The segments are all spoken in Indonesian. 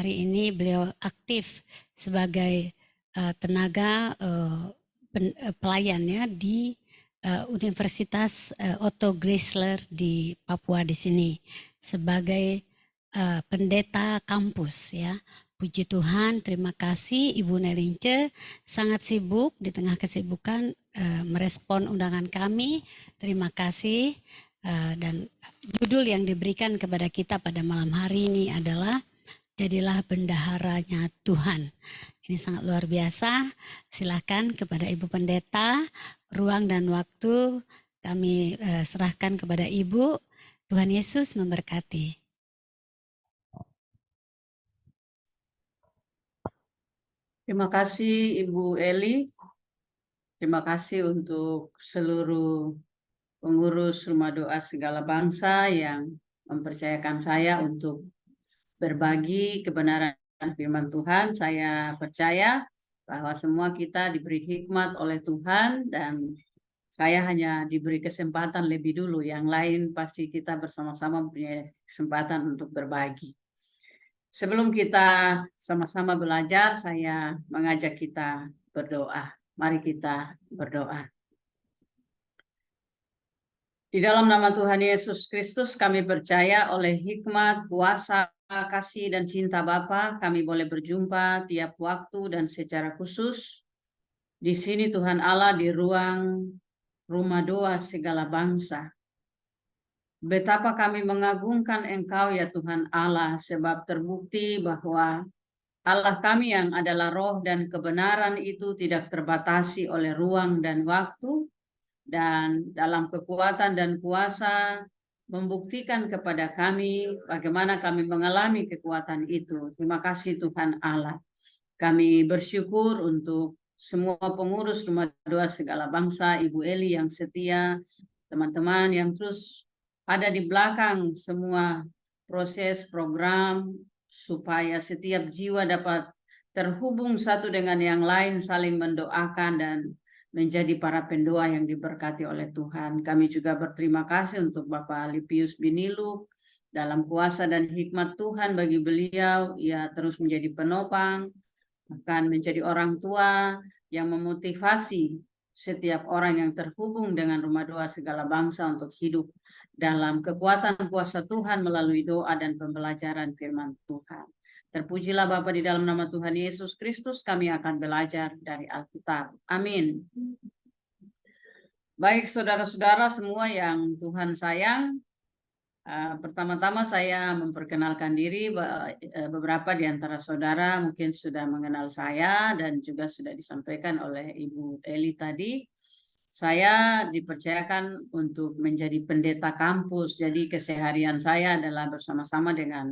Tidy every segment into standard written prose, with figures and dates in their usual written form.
hari ini beliau aktif sebagai tenaga pelayan ya di Universitas Otto Geisler di Papua di sini sebagai pendeta kampus ya. Puji Tuhan, terima kasih Ibu Nelince sangat sibuk di tengah kesibukan merespon undangan kami. Terima kasih dan judul yang diberikan kepada kita pada malam hari ini adalah Jadilah Bendaharanya Tuhan. Ini sangat luar biasa. Silakan kepada Ibu Pendeta, ruang dan waktu kami serahkan kepada Ibu. Tuhan Yesus memberkati. Terima kasih Ibu Eli. Terima kasih untuk seluruh pengurus Rumah Doa Segala Bangsa yang mempercayakan saya untuk berbagi kebenaran firman Tuhan. Saya percaya bahwa semua kita diberi hikmat oleh Tuhan dan saya hanya diberi kesempatan lebih dulu. Yang lain pasti kita bersama-sama punya kesempatan untuk berbagi. Sebelum kita sama-sama belajar, saya mengajak kita berdoa. Mari kita berdoa. Di dalam nama Tuhan Yesus Kristus, kami percaya oleh hikmat, kuasa, kasih, dan cinta Bapa, kami boleh berjumpa tiap waktu dan secara khusus di sini Tuhan Allah di ruang Rumah Doa Segala Bangsa. Betapa kami mengagungkan Engkau ya Tuhan Allah, sebab terbukti bahwa Allah kami yang adalah roh dan kebenaran itu tidak terbatasi oleh ruang dan waktu, dan dalam kekuatan dan kuasa membuktikan kepada kami bagaimana kami mengalami kekuatan itu. Terima kasih Tuhan Allah. Kami bersyukur untuk semua pengurus Rumah Doa Segala Bangsa, Ibu Eli yang setia, teman-teman yang terus ada di belakang semua proses program supaya setiap jiwa dapat terhubung satu dengan yang lain, saling mendoakan dan menjadi para pendoa yang diberkati oleh Tuhan. Kami juga berterima kasih untuk Bapak Lipius Binilu, dalam kuasa dan hikmat Tuhan bagi beliau, ia terus menjadi penopang, akan menjadi orang tua yang memotivasi setiap orang yang terhubung dengan Rumah Doa Segala Bangsa untuk hidup dalam kekuatan kuasa Tuhan melalui doa dan pembelajaran firman Tuhan. Terpujilah Bapa, di dalam nama Tuhan Yesus Kristus kami akan belajar dari Alkitab. Amin. Baik saudara-saudara semua yang Tuhan sayang, pertama-tama saya memperkenalkan diri. Beberapa di antara saudara mungkin sudah mengenal saya dan juga sudah disampaikan oleh Ibu Eli tadi. Saya dipercayakan untuk menjadi pendeta kampus, jadi keseharian saya adalah bersama-sama dengan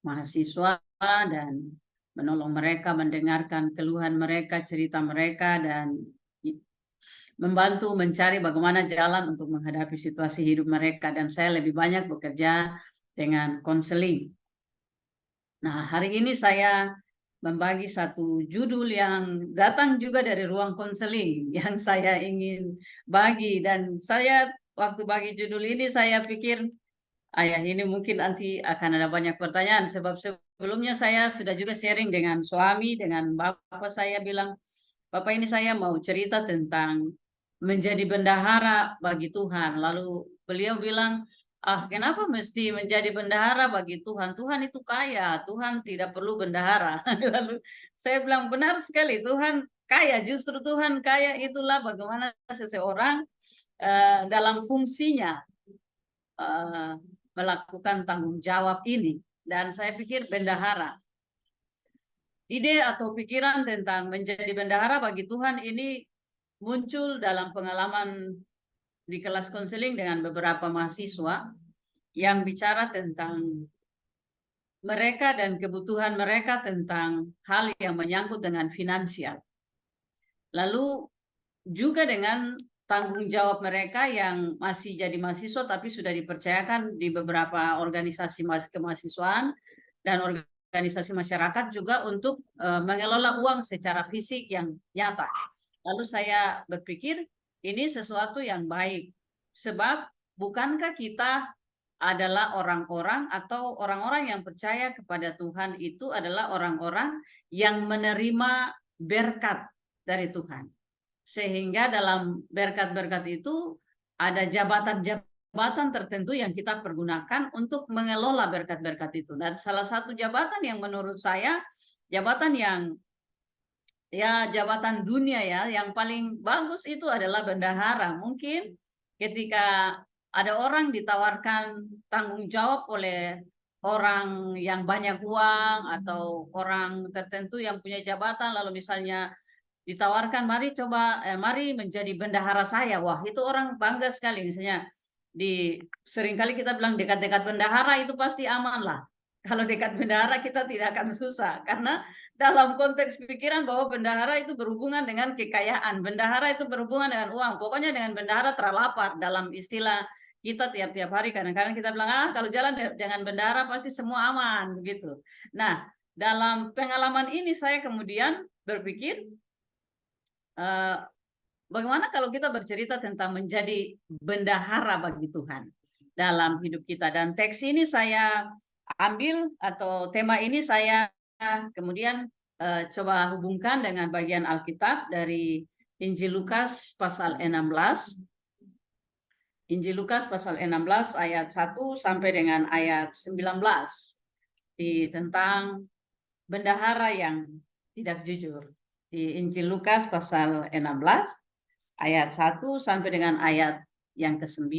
mahasiswa dan menolong mereka, mendengarkan keluhan mereka, cerita mereka, dan membantu mencari bagaimana jalan untuk menghadapi situasi hidup mereka. Dan saya lebih banyak bekerja dengan konseling. Nah, hari ini saya membagi satu judul yang datang juga dari ruang konseling yang saya ingin bagi. Dan saya waktu bagi judul ini saya pikir, ayah ini mungkin nanti akan ada banyak pertanyaan, sebab sebelumnya saya sudah juga sharing dengan suami, dengan bapak. Saya bilang, Bapak, ini saya mau cerita tentang menjadi bendahara bagi Tuhan. Lalu beliau bilang, kenapa mesti menjadi bendahara bagi Tuhan? Tuhan itu kaya, Tuhan tidak perlu bendahara. Lalu saya bilang, benar sekali, Tuhan kaya, justru Tuhan kaya itulah bagaimana seseorang dalam fungsinya melakukan tanggung jawab ini. Dan saya pikir bendahara, ide atau pikiran tentang menjadi bendahara bagi Tuhan ini muncul dalam pengalaman di kelas konseling dengan beberapa mahasiswa yang bicara tentang mereka dan kebutuhan mereka tentang hal yang menyangkut dengan finansial. Lalu juga dengan tanggung jawab mereka yang masih jadi mahasiswa tapi sudah dipercayakan di beberapa organisasi kemahasiswaan dan organisasi masyarakat juga untuk mengelola uang secara fisik yang nyata. Lalu saya berpikir ini sesuatu yang baik, sebab bukankah kita adalah orang-orang atau orang-orang yang percaya kepada Tuhan itu adalah orang-orang yang menerima berkat dari Tuhan. Sehingga dalam berkat-berkat itu ada jabatan-jabatan tertentu yang kita pergunakan untuk mengelola berkat-berkat itu. Dan salah satu jabatan yang menurut saya jabatan yang jabatan dunia yang paling bagus itu adalah bendahara. Mungkin ketika ada orang ditawarkan tanggung jawab oleh orang yang banyak uang atau orang tertentu yang punya jabatan, lalu misalnya ditawarkan mari menjadi bendahara saya. Wah, itu orang bangga sekali. Misalnya seringkali kita bilang dekat-dekat bendahara itu pasti aman lah. Kalau dekat bendahara kita tidak akan susah, karena dalam konteks pikiran bahwa bendahara itu berhubungan dengan kekayaan, bendahara itu berhubungan dengan uang. Pokoknya dengan bendahara terlapar dalam istilah kita tiap-tiap hari. Kadang-kadang kita bilang, kalau jalan dengan bendahara pasti semua aman, begitu. Nah, dalam pengalaman ini saya kemudian berpikir, bagaimana kalau kita bercerita tentang menjadi bendahara bagi Tuhan dalam hidup kita. Dan teks ini saya ambil, atau tema ini saya kemudian coba hubungkan dengan bagian Alkitab dari Injil Lukas pasal 16. Injil Lukas pasal 16 ayat 1 sampai dengan ayat 19 tentang bendahara yang tidak jujur. Di Injil Lukas pasal 16 ayat 1 sampai dengan ayat yang ke-9.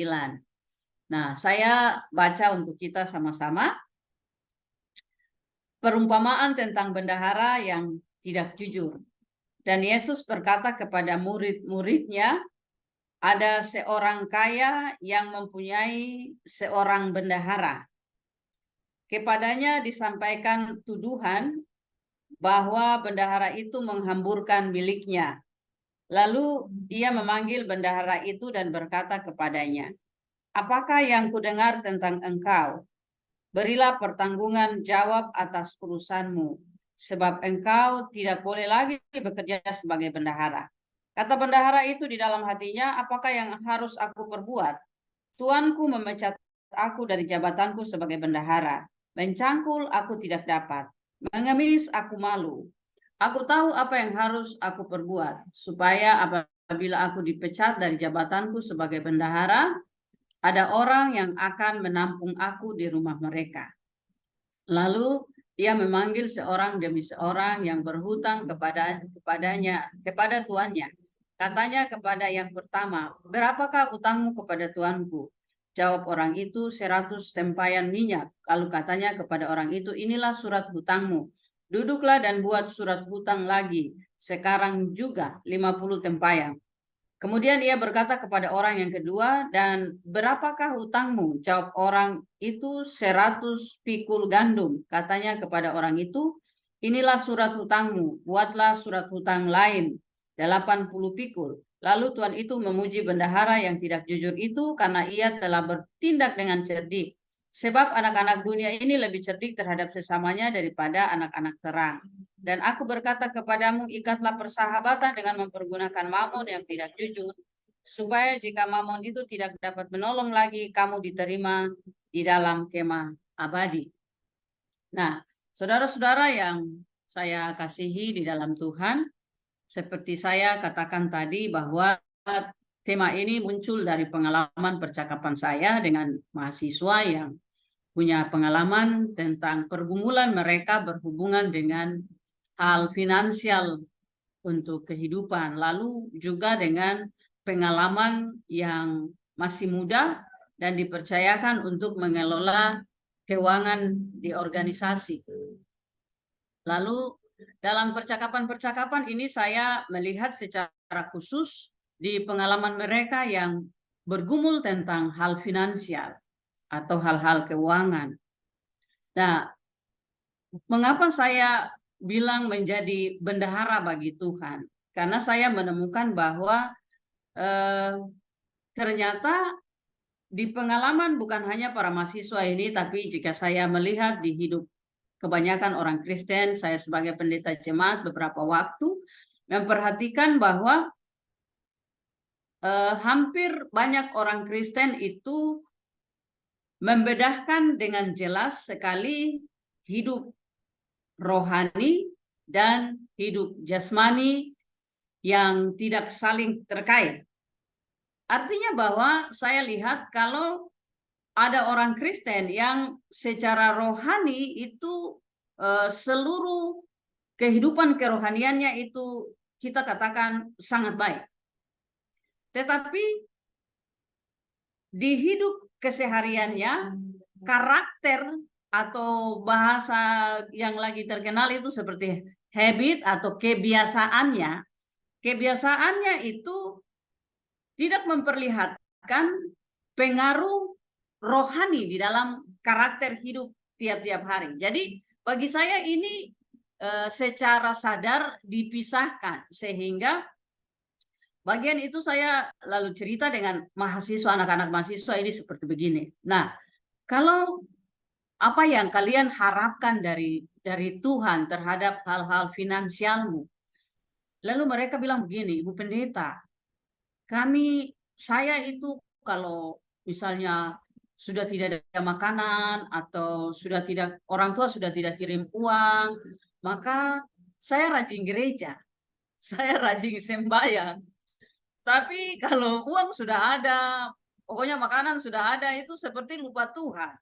Nah, saya baca untuk kita sama-sama. Perumpamaan tentang bendahara yang tidak jujur. Dan Yesus berkata kepada murid-muridnya, ada seorang kaya yang mempunyai seorang bendahara. Kepadanya disampaikan tuduhan bahwa bendahara itu menghamburkan miliknya. Lalu ia memanggil bendahara itu dan berkata kepadanya, apakah yang kudengar tentang engkau? Berilah pertanggungan jawab atas urusanmu, sebab engkau tidak boleh lagi bekerja sebagai bendahara. Kata bendahara itu di dalam hatinya, apakah yang harus aku perbuat? Tuanku memecat aku dari jabatanku sebagai bendahara. Mencangkul aku tidak dapat. Mengemis aku malu. Aku tahu apa yang harus aku perbuat, supaya apabila aku dipecat dari jabatanku sebagai bendahara, ada orang yang akan menampung aku di rumah mereka. Lalu ia memanggil seorang demi seorang yang berhutang kepada tuannya. Katanya kepada yang pertama, berapakah utangmu kepada tuanku? Jawab orang itu, 100 tempayan minyak. Lalu katanya kepada orang itu, inilah surat hutangmu. Duduklah dan buat surat hutang lagi. Sekarang juga 50 tempayan. Kemudian ia berkata kepada orang yang kedua, dan berapakah hutangmu? Jawab orang itu, 100 pikul gandum. Katanya kepada orang itu, inilah surat hutangmu, buatlah surat hutang lain, 80 pikul. Lalu tuan itu memuji bendahara yang tidak jujur itu karena ia telah bertindak dengan cerdik. Sebab anak-anak dunia ini lebih cerdik terhadap sesamanya daripada anak-anak terang. Dan aku berkata kepadamu, ikatlah persahabatan dengan mempergunakan mamon yang tidak jujur, supaya jika mamon itu tidak dapat menolong lagi, kamu diterima di dalam kemah abadi. Nah, saudara-saudara yang saya kasihi di dalam Tuhan, seperti saya katakan tadi bahwa tema ini muncul dari pengalaman percakapan saya dengan mahasiswa yang punya pengalaman tentang pergumulan mereka berhubungan dengan hal finansial untuk kehidupan, lalu juga dengan pengalaman yang masih muda dan dipercayakan untuk mengelola keuangan di organisasi. Lalu dalam percakapan-percakapan ini saya melihat secara khusus di pengalaman mereka yang bergumul tentang hal finansial atau hal-hal keuangan. Nah, mengapa saya bilang menjadi bendahara bagi Tuhan? Karena saya menemukan bahwa ternyata di pengalaman bukan hanya para mahasiswa ini, tapi jika saya melihat di hidup kebanyakan orang Kristen, saya sebagai pendeta jemaat beberapa waktu memperhatikan bahwa hampir banyak orang Kristen itu membedahkan dengan jelas sekali hidup rohani dan hidup jasmani yang tidak saling terkait. Artinya bahwa saya lihat kalau ada orang Kristen yang secara rohani itu seluruh kehidupan kerohaniannya itu kita katakan sangat baik. Tetapi di hidup kesehariannya, karakter atau bahasa yang lagi terkenal itu seperti habit atau kebiasaannya itu tidak memperlihatkan pengaruh rohani di dalam karakter hidup tiap-tiap hari. Jadi bagi saya ini secara sadar dipisahkan, sehingga bagian itu saya lalu cerita dengan mahasiswa, anak-anak mahasiswa ini seperti begini. Nah, kalau apa yang kalian harapkan dari Tuhan terhadap hal-hal finansialmu, lalu mereka bilang begini, Ibu Pendeta, saya itu kalau misalnya sudah tidak ada makanan atau sudah tidak, orang tua sudah tidak kirim uang, maka saya rajin gereja, saya rajin sembahyang. Tapi kalau uang sudah ada, pokoknya makanan sudah ada, itu seperti lupa Tuhan.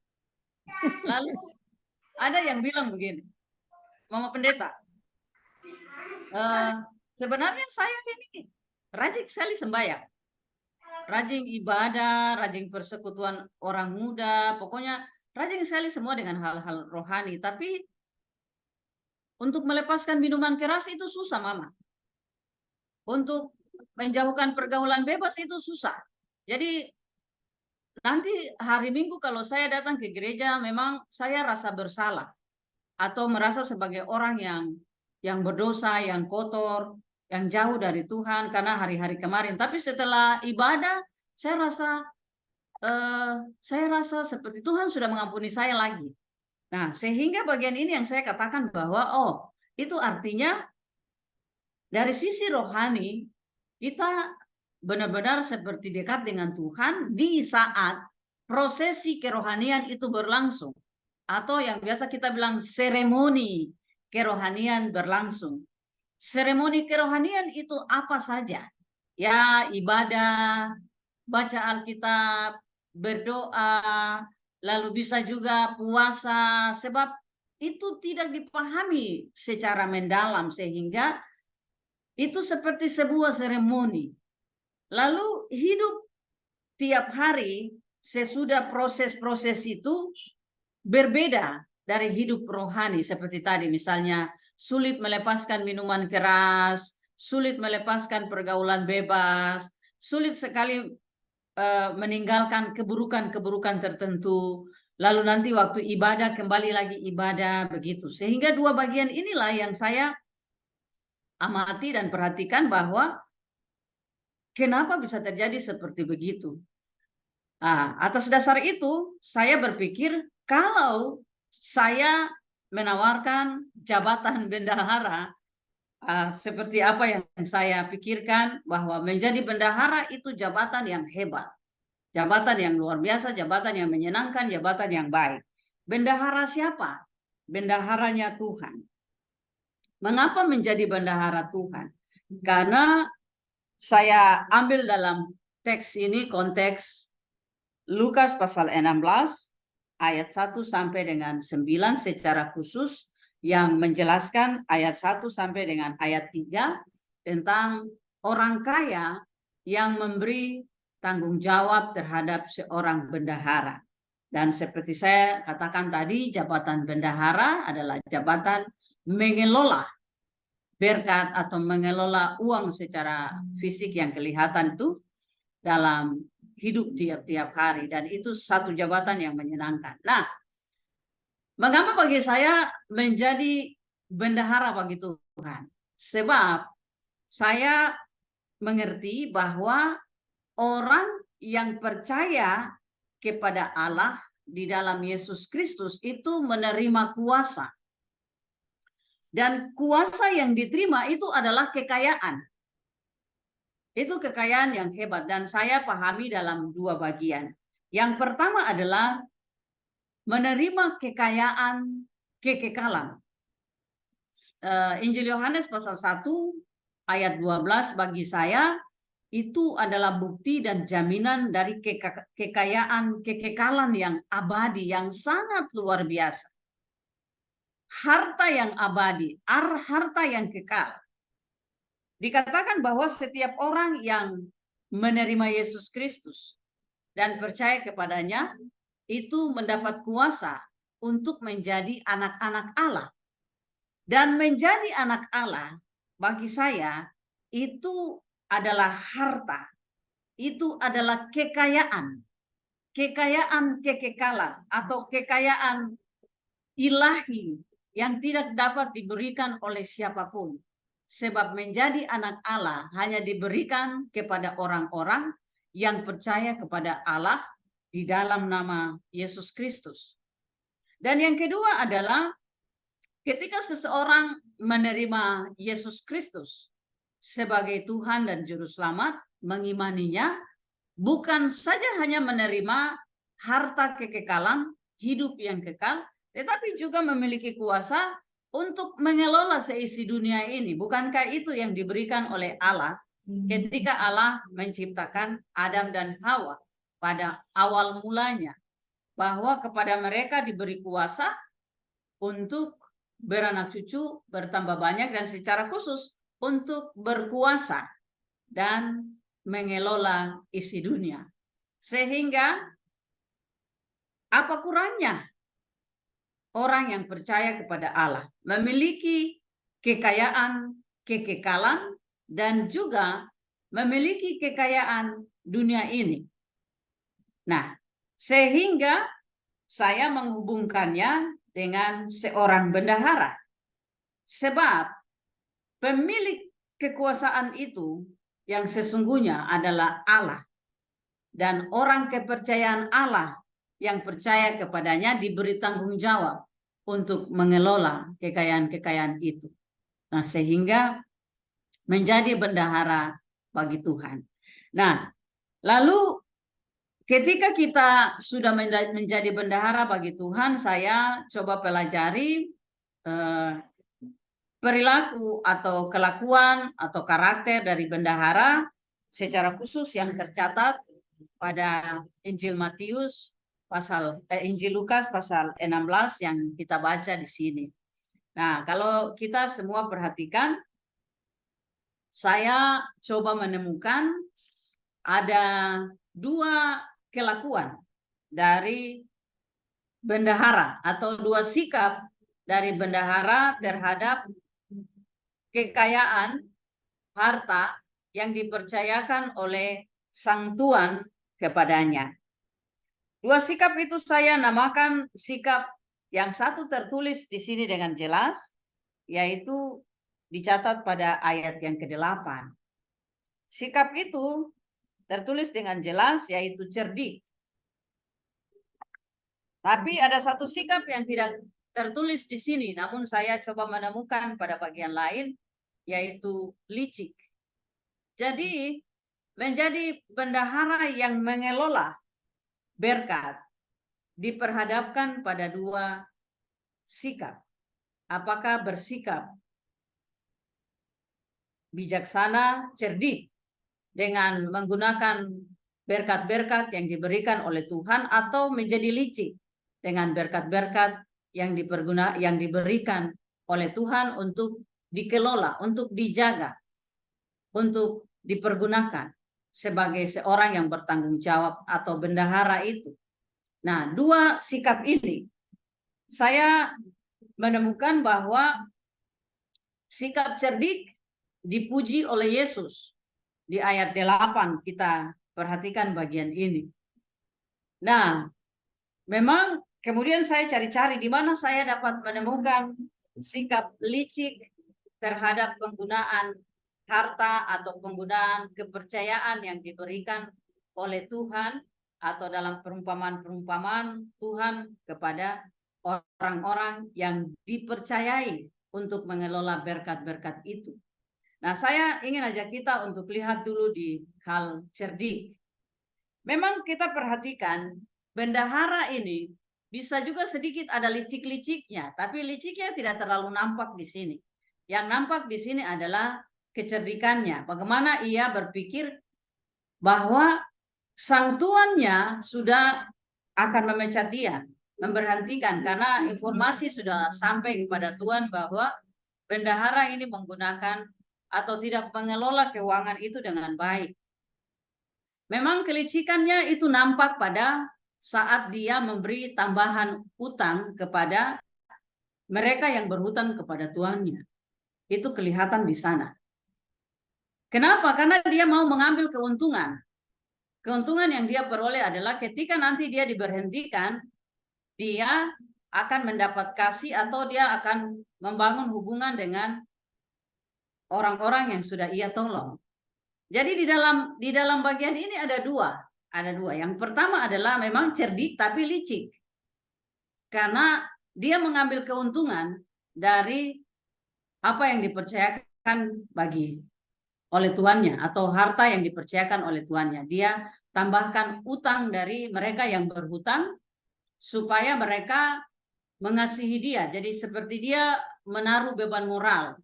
Lalu ada yang bilang begini, Mama Pendeta, sebenarnya saya ini rajin sekali sembahyang, rajin ibadah, rajin persekutuan orang muda, pokoknya rajin sekali semua dengan hal-hal rohani. Tapi untuk melepaskan minuman keras itu susah, Mama. Untuk menjauhkan pergaulan bebas itu susah. Jadi nanti hari Minggu kalau saya datang ke gereja, memang saya rasa bersalah atau merasa sebagai orang yang berdosa, yang kotor, yang jauh dari Tuhan karena hari-hari kemarin. Tapi setelah ibadah, saya rasa seperti Tuhan sudah mengampuni saya lagi. Nah, sehingga bagian ini yang saya katakan bahwa itu artinya dari sisi rohani kita benar-benar seperti dekat dengan Tuhan di saat prosesi kerohanian itu berlangsung, atau yang biasa kita bilang seremoni kerohanian berlangsung. Seremoni kerohanian itu apa saja? Ya, ibadah, baca Alkitab, berdoa, lalu bisa juga puasa, sebab itu tidak dipahami secara mendalam sehingga itu seperti sebuah seremoni. Lalu hidup tiap hari sesudah proses-proses itu berbeda dari hidup rohani, seperti tadi misalnya sulit melepaskan minuman keras, sulit melepaskan pergaulan bebas, sulit sekali meninggalkan keburukan-keburukan tertentu, lalu nanti waktu ibadah kembali lagi ibadah, begitu. Sehingga dua bagian inilah yang saya amati dan perhatikan bahwa kenapa bisa terjadi seperti begitu. Nah, atas dasar itu saya berpikir kalau saya menawarkan jabatan bendahara, seperti apa yang saya pikirkan, bahwa menjadi bendahara itu jabatan yang hebat, jabatan yang luar biasa, jabatan yang menyenangkan, jabatan yang baik. Bendahara siapa? Bendaharanya Tuhan. Mengapa menjadi bendahara Tuhan? Karena saya ambil dalam teks ini konteks Lukas pasal 16 ayat 1 sampai dengan 9 secara khusus, yang menjelaskan ayat 1 sampai dengan ayat 3 tentang orang kaya yang memberi tanggung jawab terhadap seorang bendahara. Dan seperti saya katakan tadi, jabatan bendahara adalah jabatan mengelola berkat atau mengelola uang secara fisik yang kelihatan itu dalam hidup tiap-tiap hari, dan itu satu jabatan yang menyenangkan. Nah, mengapa bagi saya menjadi bendahara bagi Tuhan? Sebab saya mengerti bahwa orang yang percaya kepada Allah di dalam Yesus Kristus itu menerima kuasa. Dan kuasa yang diterima itu adalah kekayaan. Itu kekayaan yang hebat, dan saya pahami dalam dua bagian. Yang pertama adalah menerima kekayaan kekekalan. Injil Yohanes pasal 1 ayat 12 bagi saya itu adalah bukti dan jaminan dari kekayaan kekekalan yang abadi, yang sangat luar biasa. Harta yang abadi, harta yang kekal. Dikatakan bahwa setiap orang yang menerima Yesus Kristus dan percaya kepadanya itu mendapat kuasa untuk menjadi anak-anak Allah. Dan menjadi anak Allah bagi saya itu adalah harta. Itu adalah kekayaan. Kekayaan kekekalan atau kekayaan ilahi yang tidak dapat diberikan oleh siapapun. Sebab menjadi anak Allah hanya diberikan kepada orang-orang yang percaya kepada Allah di dalam nama Yesus Kristus. Dan yang kedua adalah ketika seseorang menerima Yesus Kristus sebagai Tuhan dan Juru Selamat, mengimaninya, bukan saja hanya menerima harta kekekalan, hidup yang kekal, tetapi juga memiliki kuasa untuk mengelola seisi dunia ini. Bukankah itu yang diberikan oleh Allah ketika Allah menciptakan Adam dan Hawa pada awal mulanya, bahwa kepada mereka diberi kuasa untuk beranak cucu, bertambah banyak, dan secara khusus untuk berkuasa dan mengelola isi dunia. Sehingga apa kurangnya orang yang percaya kepada Allah, memiliki kekayaan, kekekalan, dan juga memiliki kekayaan dunia ini. Nah, sehingga saya menghubungkannya dengan seorang bendahara. Sebab pemilik kekuasaan itu yang sesungguhnya adalah Allah. Dan orang kepercayaan Allah yang percaya kepadanya diberi tanggung jawab untuk mengelola kekayaan-kekayaan itu. Nah, sehingga menjadi bendahara bagi Tuhan. Nah, lalu ketika kita sudah menjadi bendahara bagi Tuhan, saya coba pelajari perilaku atau kelakuan atau karakter dari bendahara secara khusus yang tercatat pada Injil Matius Injil Lukas pasal 16 yang kita baca di sini. Nah, kalau kita semua perhatikan, saya coba menemukan ada dua kelakuan dari bendahara atau dua sikap dari bendahara terhadap kekayaan harta yang dipercayakan oleh sang tuan kepadanya. Dua sikap itu saya namakan sikap yang satu tertulis di sini dengan jelas, yaitu dicatat pada ayat yang ke-8. Sikap itu tertulis dengan jelas, yaitu cerdik. Tapi ada satu sikap yang tidak tertulis di sini, namun saya coba menemukan pada bagian lain, yaitu licik. Jadi menjadi bendahara yang mengelola berkat diperhadapkan pada dua sikap. Apakah bersikap bijaksana, cerdik dengan menggunakan berkat-berkat yang diberikan oleh Tuhan, atau menjadi licik dengan berkat-berkat yang diberikan oleh Tuhan untuk dikelola, untuk dijaga, untuk dipergunakan sebagai seorang yang bertanggung jawab atau bendahara itu. Nah, dua sikap ini saya menemukan bahwa sikap cerdik dipuji oleh Yesus di ayat 8. Kita perhatikan bagian ini. Nah, memang kemudian saya cari-cari di mana saya dapat menemukan sikap licik terhadap penggunaan harta atau penggunaan kepercayaan yang diberikan oleh Tuhan, atau dalam perumpamaan-perumpamaan Tuhan kepada orang-orang yang dipercayai untuk mengelola berkat-berkat itu. Nah, saya ingin ajak kita untuk lihat dulu di hal cerdik. Memang kita perhatikan bendahara ini bisa juga sedikit ada licik-liciknya, tapi liciknya tidak terlalu nampak di sini. Yang nampak di sini adalah kecerdikannya. Bagaimana ia berpikir bahwa sang tuannya sudah akan memecat dia, memberhentikan, karena informasi sudah sampai kepada Tuan bahwa bendahara ini menggunakan atau tidak mengelola keuangan itu dengan baik. Memang kelicikannya itu nampak pada saat dia memberi tambahan utang kepada mereka yang berhutang kepada tuannya. Itu kelihatan di sana. Kenapa? Karena dia mau mengambil keuntungan. Keuntungan yang dia peroleh adalah ketika nanti dia diberhentikan, dia akan mendapat kasih atau dia akan membangun hubungan dengan orang-orang yang sudah ia tolong. Jadi di dalam bagian ini ada dua. Yang pertama adalah memang cerdik tapi licik. Karena dia mengambil keuntungan dari apa yang dipercayakan oleh tuannya atau harta yang dipercayakan oleh tuannya. Dia tambahkan utang dari mereka yang berhutang supaya mereka mengasihi dia. Jadi seperti dia menaruh beban moral.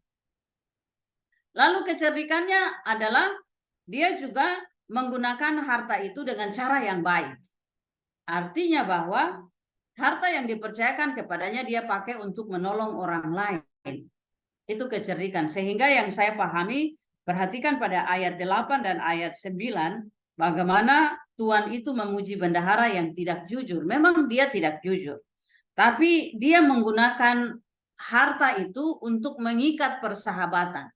Lalu kecerdikannya adalah dia juga menggunakan harta itu dengan cara yang baik. Artinya bahwa harta yang dipercayakan kepadanya dia pakai untuk menolong orang lain. Itu kecerdikan. Sehingga yang saya pahami, perhatikan pada ayat 8 dan ayat 9, bagaimana Tuhan itu memuji bendahara yang tidak jujur. Memang dia tidak jujur. Tapi dia menggunakan harta itu untuk mengikat persahabatan.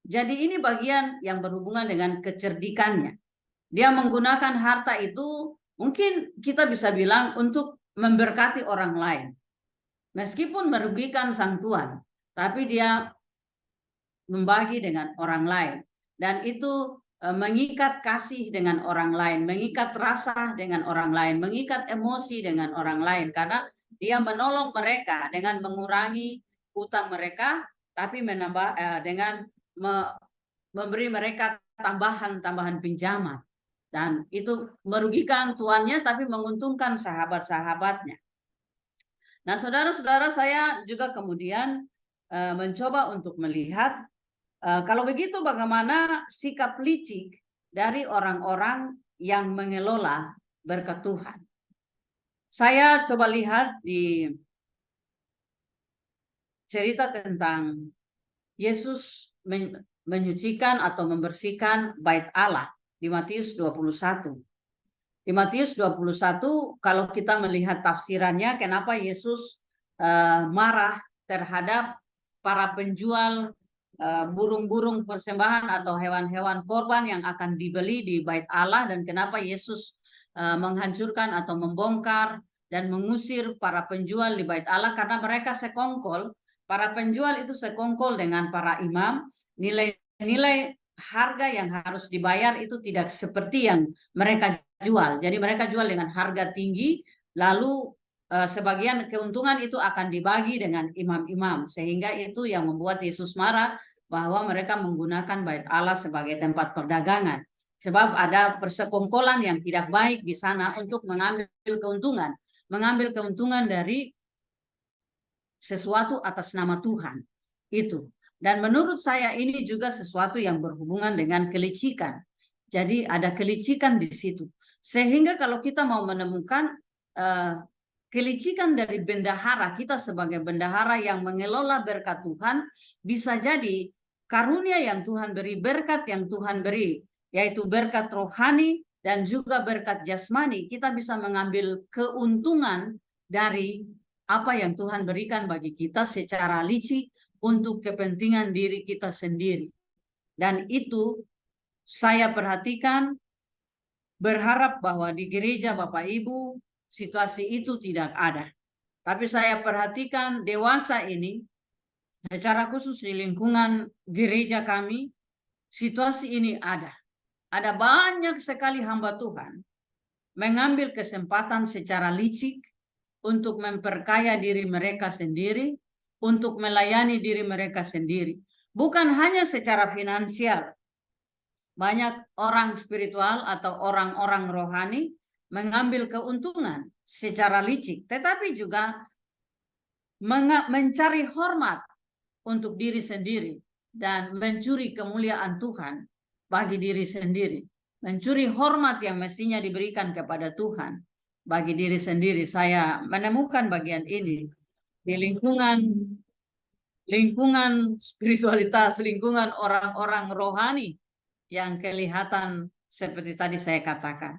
Jadi ini bagian yang berhubungan dengan kecerdikannya. Dia menggunakan harta itu mungkin kita bisa bilang untuk memberkati orang lain. Meskipun merugikan sang tuan, tapi dia membagi dengan orang lain. Dan itu mengikat kasih dengan orang lain, mengikat rasa dengan orang lain, mengikat emosi dengan orang lain. Karena dia menolong mereka dengan mengurangi utang mereka, tapi menambah dengan memberi mereka tambahan pinjaman. Dan itu merugikan tuannya tapi menguntungkan sahabat-sahabatnya. Nah, saudara-saudara, saya juga kemudian mencoba untuk melihat kalau begitu bagaimana sikap licik dari orang-orang yang mengelola berkat Tuhan. Saya coba lihat di cerita tentang Yesus menyucikan atau membersihkan bait Allah di Matius 21. Di Matius 21, kalau kita melihat tafsirannya, kenapa Yesus marah terhadap para penjual burung-burung persembahan atau hewan-hewan korban yang akan dibeli di bait Allah, dan kenapa Yesus menghancurkan atau membongkar dan mengusir para penjual di bait Allah, karena mereka sekongkol. Para penjual itu sekongkol dengan para imam, nilai-nilai harga yang harus dibayar itu tidak seperti yang mereka jual. Jadi mereka jual dengan harga tinggi, lalu sebagian keuntungan itu akan dibagi dengan imam-imam, sehingga itu yang membuat Yesus marah bahwa mereka menggunakan bait Allah sebagai tempat perdagangan. Sebab ada persekongkolan yang tidak baik di sana untuk mengambil keuntungan dari sesuatu atas nama Tuhan itu. Dan menurut saya ini juga sesuatu yang berhubungan dengan kelicikan. Jadi ada kelicikan di situ. Sehingga kalau kita mau menemukan kelicikan dari bendahara, kita sebagai bendahara yang mengelola berkat Tuhan, bisa jadi karunia yang Tuhan beri, berkat yang Tuhan beri, yaitu berkat rohani dan juga berkat jasmani, kita bisa mengambil keuntungan dari apa yang Tuhan berikan bagi kita secara licik untuk kepentingan diri kita sendiri. Dan itu saya perhatikan, berharap bahwa di gereja Bapak Ibu situasi itu tidak ada. Tapi saya perhatikan dewasa ini, secara khusus di lingkungan gereja kami, situasi ini ada. Ada banyak sekali hamba Tuhan mengambil kesempatan secara licik untuk memperkaya diri mereka sendiri, untuk melayani diri mereka sendiri. Bukan hanya secara finansial. Banyak orang spiritual atau orang-orang rohani mengambil keuntungan secara licik, tetapi juga mencari hormat untuk diri sendiri dan mencuri kemuliaan Tuhan bagi diri sendiri, mencuri hormat yang mestinya diberikan kepada Tuhan bagi diri sendiri. Saya menemukan bagian ini di lingkungan spiritualitas, lingkungan orang-orang rohani yang kelihatan seperti tadi saya katakan.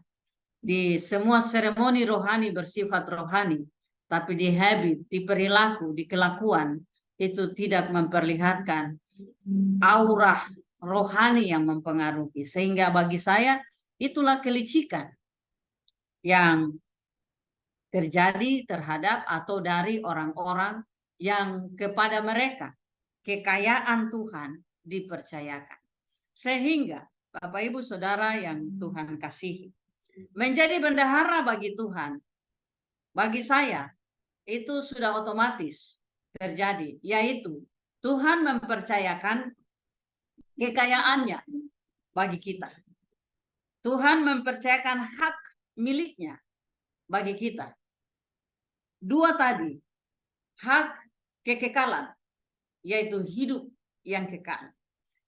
Di semua seremoni rohani bersifat rohani, tapi di habit, di perilaku, di kelakuan itu tidak memperlihatkan aura rohani yang mempengaruhi. Sehingga bagi saya itulah kelicikan yang terjadi terhadap atau dari orang-orang yang kepada mereka kekayaan Tuhan dipercayakan. Sehingga Bapak Ibu Saudara yang Tuhan kasihi, menjadi bendahara bagi Tuhan, bagi saya itu sudah otomatis terjadi, yaitu Tuhan mempercayakan kekayaannya bagi kita. Tuhan mempercayakan hak miliknya bagi kita. Dua tadi, hak kekekalan, yaitu hidup yang kekal.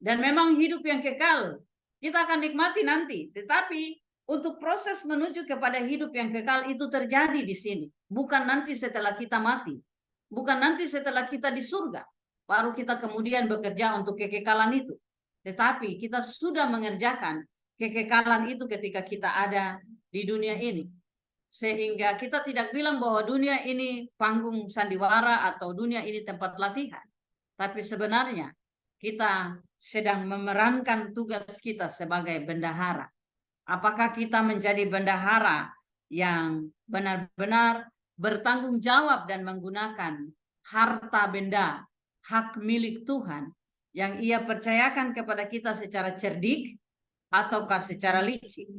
Dan memang hidup yang kekal kita akan nikmati nanti, tetapi untuk proses menuju kepada hidup yang kekal itu terjadi di sini. Bukan nanti setelah kita mati. Bukan nanti setelah kita di surga. Baru kita kemudian bekerja untuk kekekalan itu. Tetapi kita sudah mengerjakan kekekalan itu ketika kita ada di dunia ini. Sehingga kita tidak bilang bahwa dunia ini panggung sandiwara atau dunia ini tempat latihan. Tapi sebenarnya kita sedang memerankan tugas kita sebagai bendahara. Apakah kita menjadi bendahara yang benar-benar bertanggung jawab dan menggunakan harta benda, hak milik Tuhan yang Ia percayakan kepada kita secara cerdik ataukah secara licik?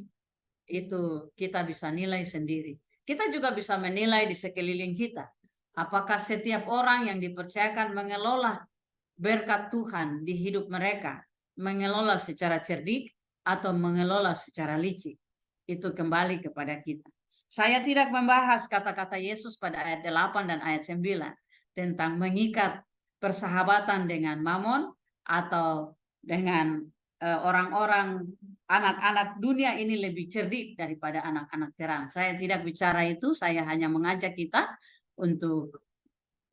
Itu kita bisa nilai sendiri. Kita juga bisa menilai di sekeliling kita. Apakah setiap orang yang dipercayakan mengelola berkat Tuhan di hidup mereka, mengelola secara cerdik atau mengelola secara licik? Itu kembali kepada kita. Saya tidak membahas kata-kata Yesus pada ayat 8 dan ayat 9 tentang mengikat persahabatan dengan mamon atau dengan orang-orang anak-anak dunia ini lebih cerdik daripada anak-anak terang. Saya tidak bicara itu, saya hanya mengajak kita untuk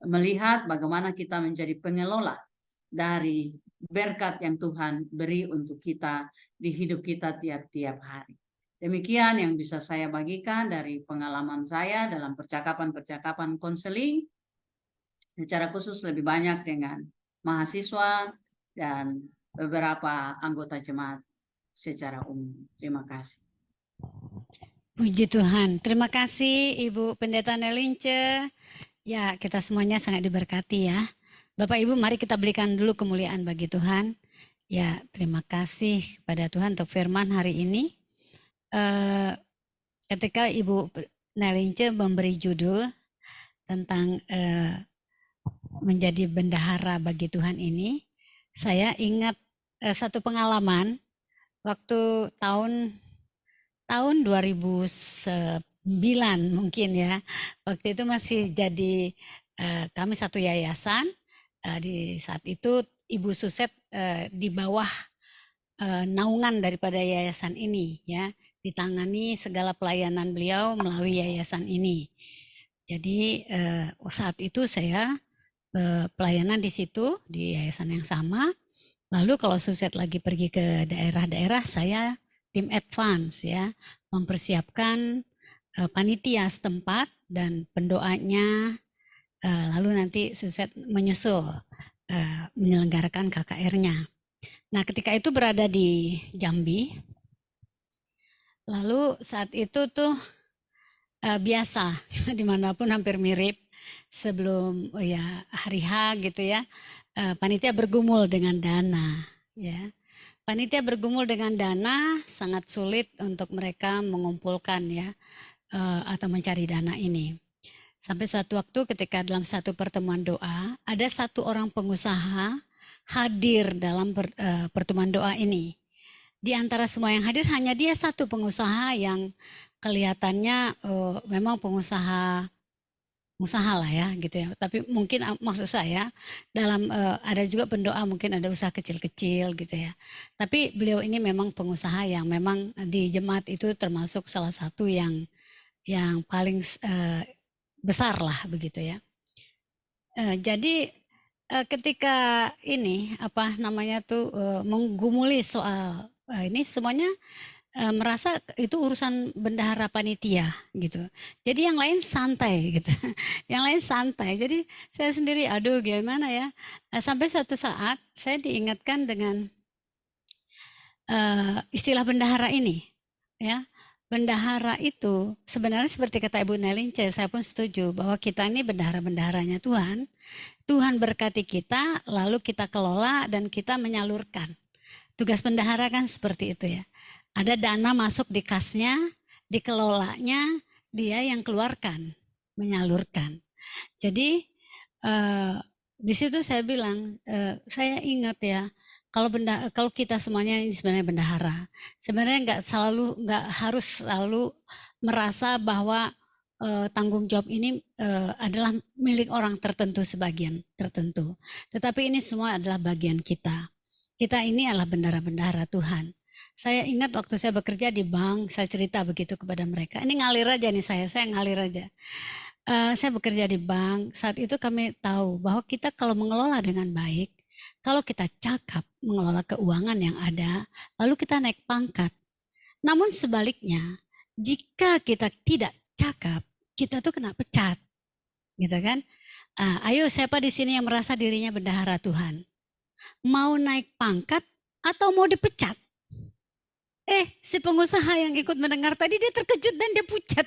melihat bagaimana kita menjadi pengelola dari berkat yang Tuhan beri untuk kita di hidup kita tiap-tiap hari. Demikian yang bisa saya bagikan dari pengalaman saya dalam percakapan-percakapan konseling, secara khusus lebih banyak dengan mahasiswa dan beberapa anggota jemaat secara umum. Terima kasih. Puji Tuhan. Terima kasih Ibu Pendeta Nelince. Ya, kita semuanya sangat diberkati ya. Bapak Ibu, mari kita berikan dulu kemuliaan bagi Tuhan. Ya, terima kasih kepada Tuhan untuk firman hari ini. Ketika Ibu Nelince memberi judul tentang menjadi bendahara bagi Tuhan ini, saya ingat satu pengalaman waktu tahun 2009 mungkin ya. Waktu itu masih jadi kami satu yayasan. Di saat itu Ibu Suset di bawah naungan daripada yayasan ini ya, ditangani segala pelayanan beliau melalui yayasan ini. Jadi saat itu saya pelayanan di situ di yayasan yang sama. Lalu kalau Suset lagi pergi ke daerah-daerah, saya tim advance ya, mempersiapkan panitia setempat dan pendoanya. Lalu nanti Suset menyusul menyelenggarakan KKR-nya. Nah, ketika itu berada di Jambi. Lalu saat itu tuh biasa dimanapun hampir mirip sebelum ya hari H gitu ya, panitia bergumul dengan dana ya. Panitia bergumul dengan dana sangat sulit untuk mereka mengumpulkan ya atau mencari dana ini. Sampai suatu waktu ketika dalam satu pertemuan doa ada satu orang pengusaha hadir dalam pertemuan doa ini. Di antara semua yang hadir hanya dia satu pengusaha yang kelihatannya memang pengusaha lah ya gitu ya. Tapi mungkin maksud saya dalam ada juga pendoa, mungkin ada usaha kecil-kecil gitu ya. Tapi beliau ini memang pengusaha yang memang di jemaat itu termasuk salah satu yang paling besar lah begitu ya. Jadi ketika ini apa namanya tuh menggumuli soal ini semuanya merasa itu urusan bendahara panitia gitu. Jadi yang lain santai gitu. Yang lain santai. Jadi saya sendiri aduh gimana ya. Sampai suatu saat saya diingatkan dengan istilah bendahara ini ya. Bendahara itu sebenarnya seperti kata Ibu Nelince, saya pun setuju bahwa kita ini bendahara-bendaharanya Tuhan. Tuhan berkati kita, lalu kita kelola dan kita menyalurkan. Tugas bendahara kan seperti itu ya. Ada dana masuk di kasnya, dikelolanya, dia yang keluarkan, menyalurkan. Jadi di situ saya bilang, saya ingat ya, kalau kita semuanya ini sebenarnya bendahara, sebenarnya nggak harus selalu merasa bahwa tanggung jawab ini adalah milik orang tertentu, sebagian tertentu. Tetapi ini semua adalah bagian kita. Kita ini adalah bendahara-bendahara Tuhan. Saya ingat waktu saya bekerja di bank, saya cerita begitu kepada mereka. Ini ngalir aja nih saya ngalir aja. Saya bekerja di bank, saat itu kami tahu bahwa kita kalau mengelola dengan baik, kalau kita cakap mengelola keuangan yang ada, lalu kita naik pangkat. Namun sebaliknya, jika kita tidak cakap, kita tuh kena pecat. Gitu kan? Ayo siapa di sini yang merasa dirinya bendahara Tuhan? Mau naik pangkat atau mau dipecat? Si pengusaha yang ikut mendengar tadi dia terkejut dan dia pucat.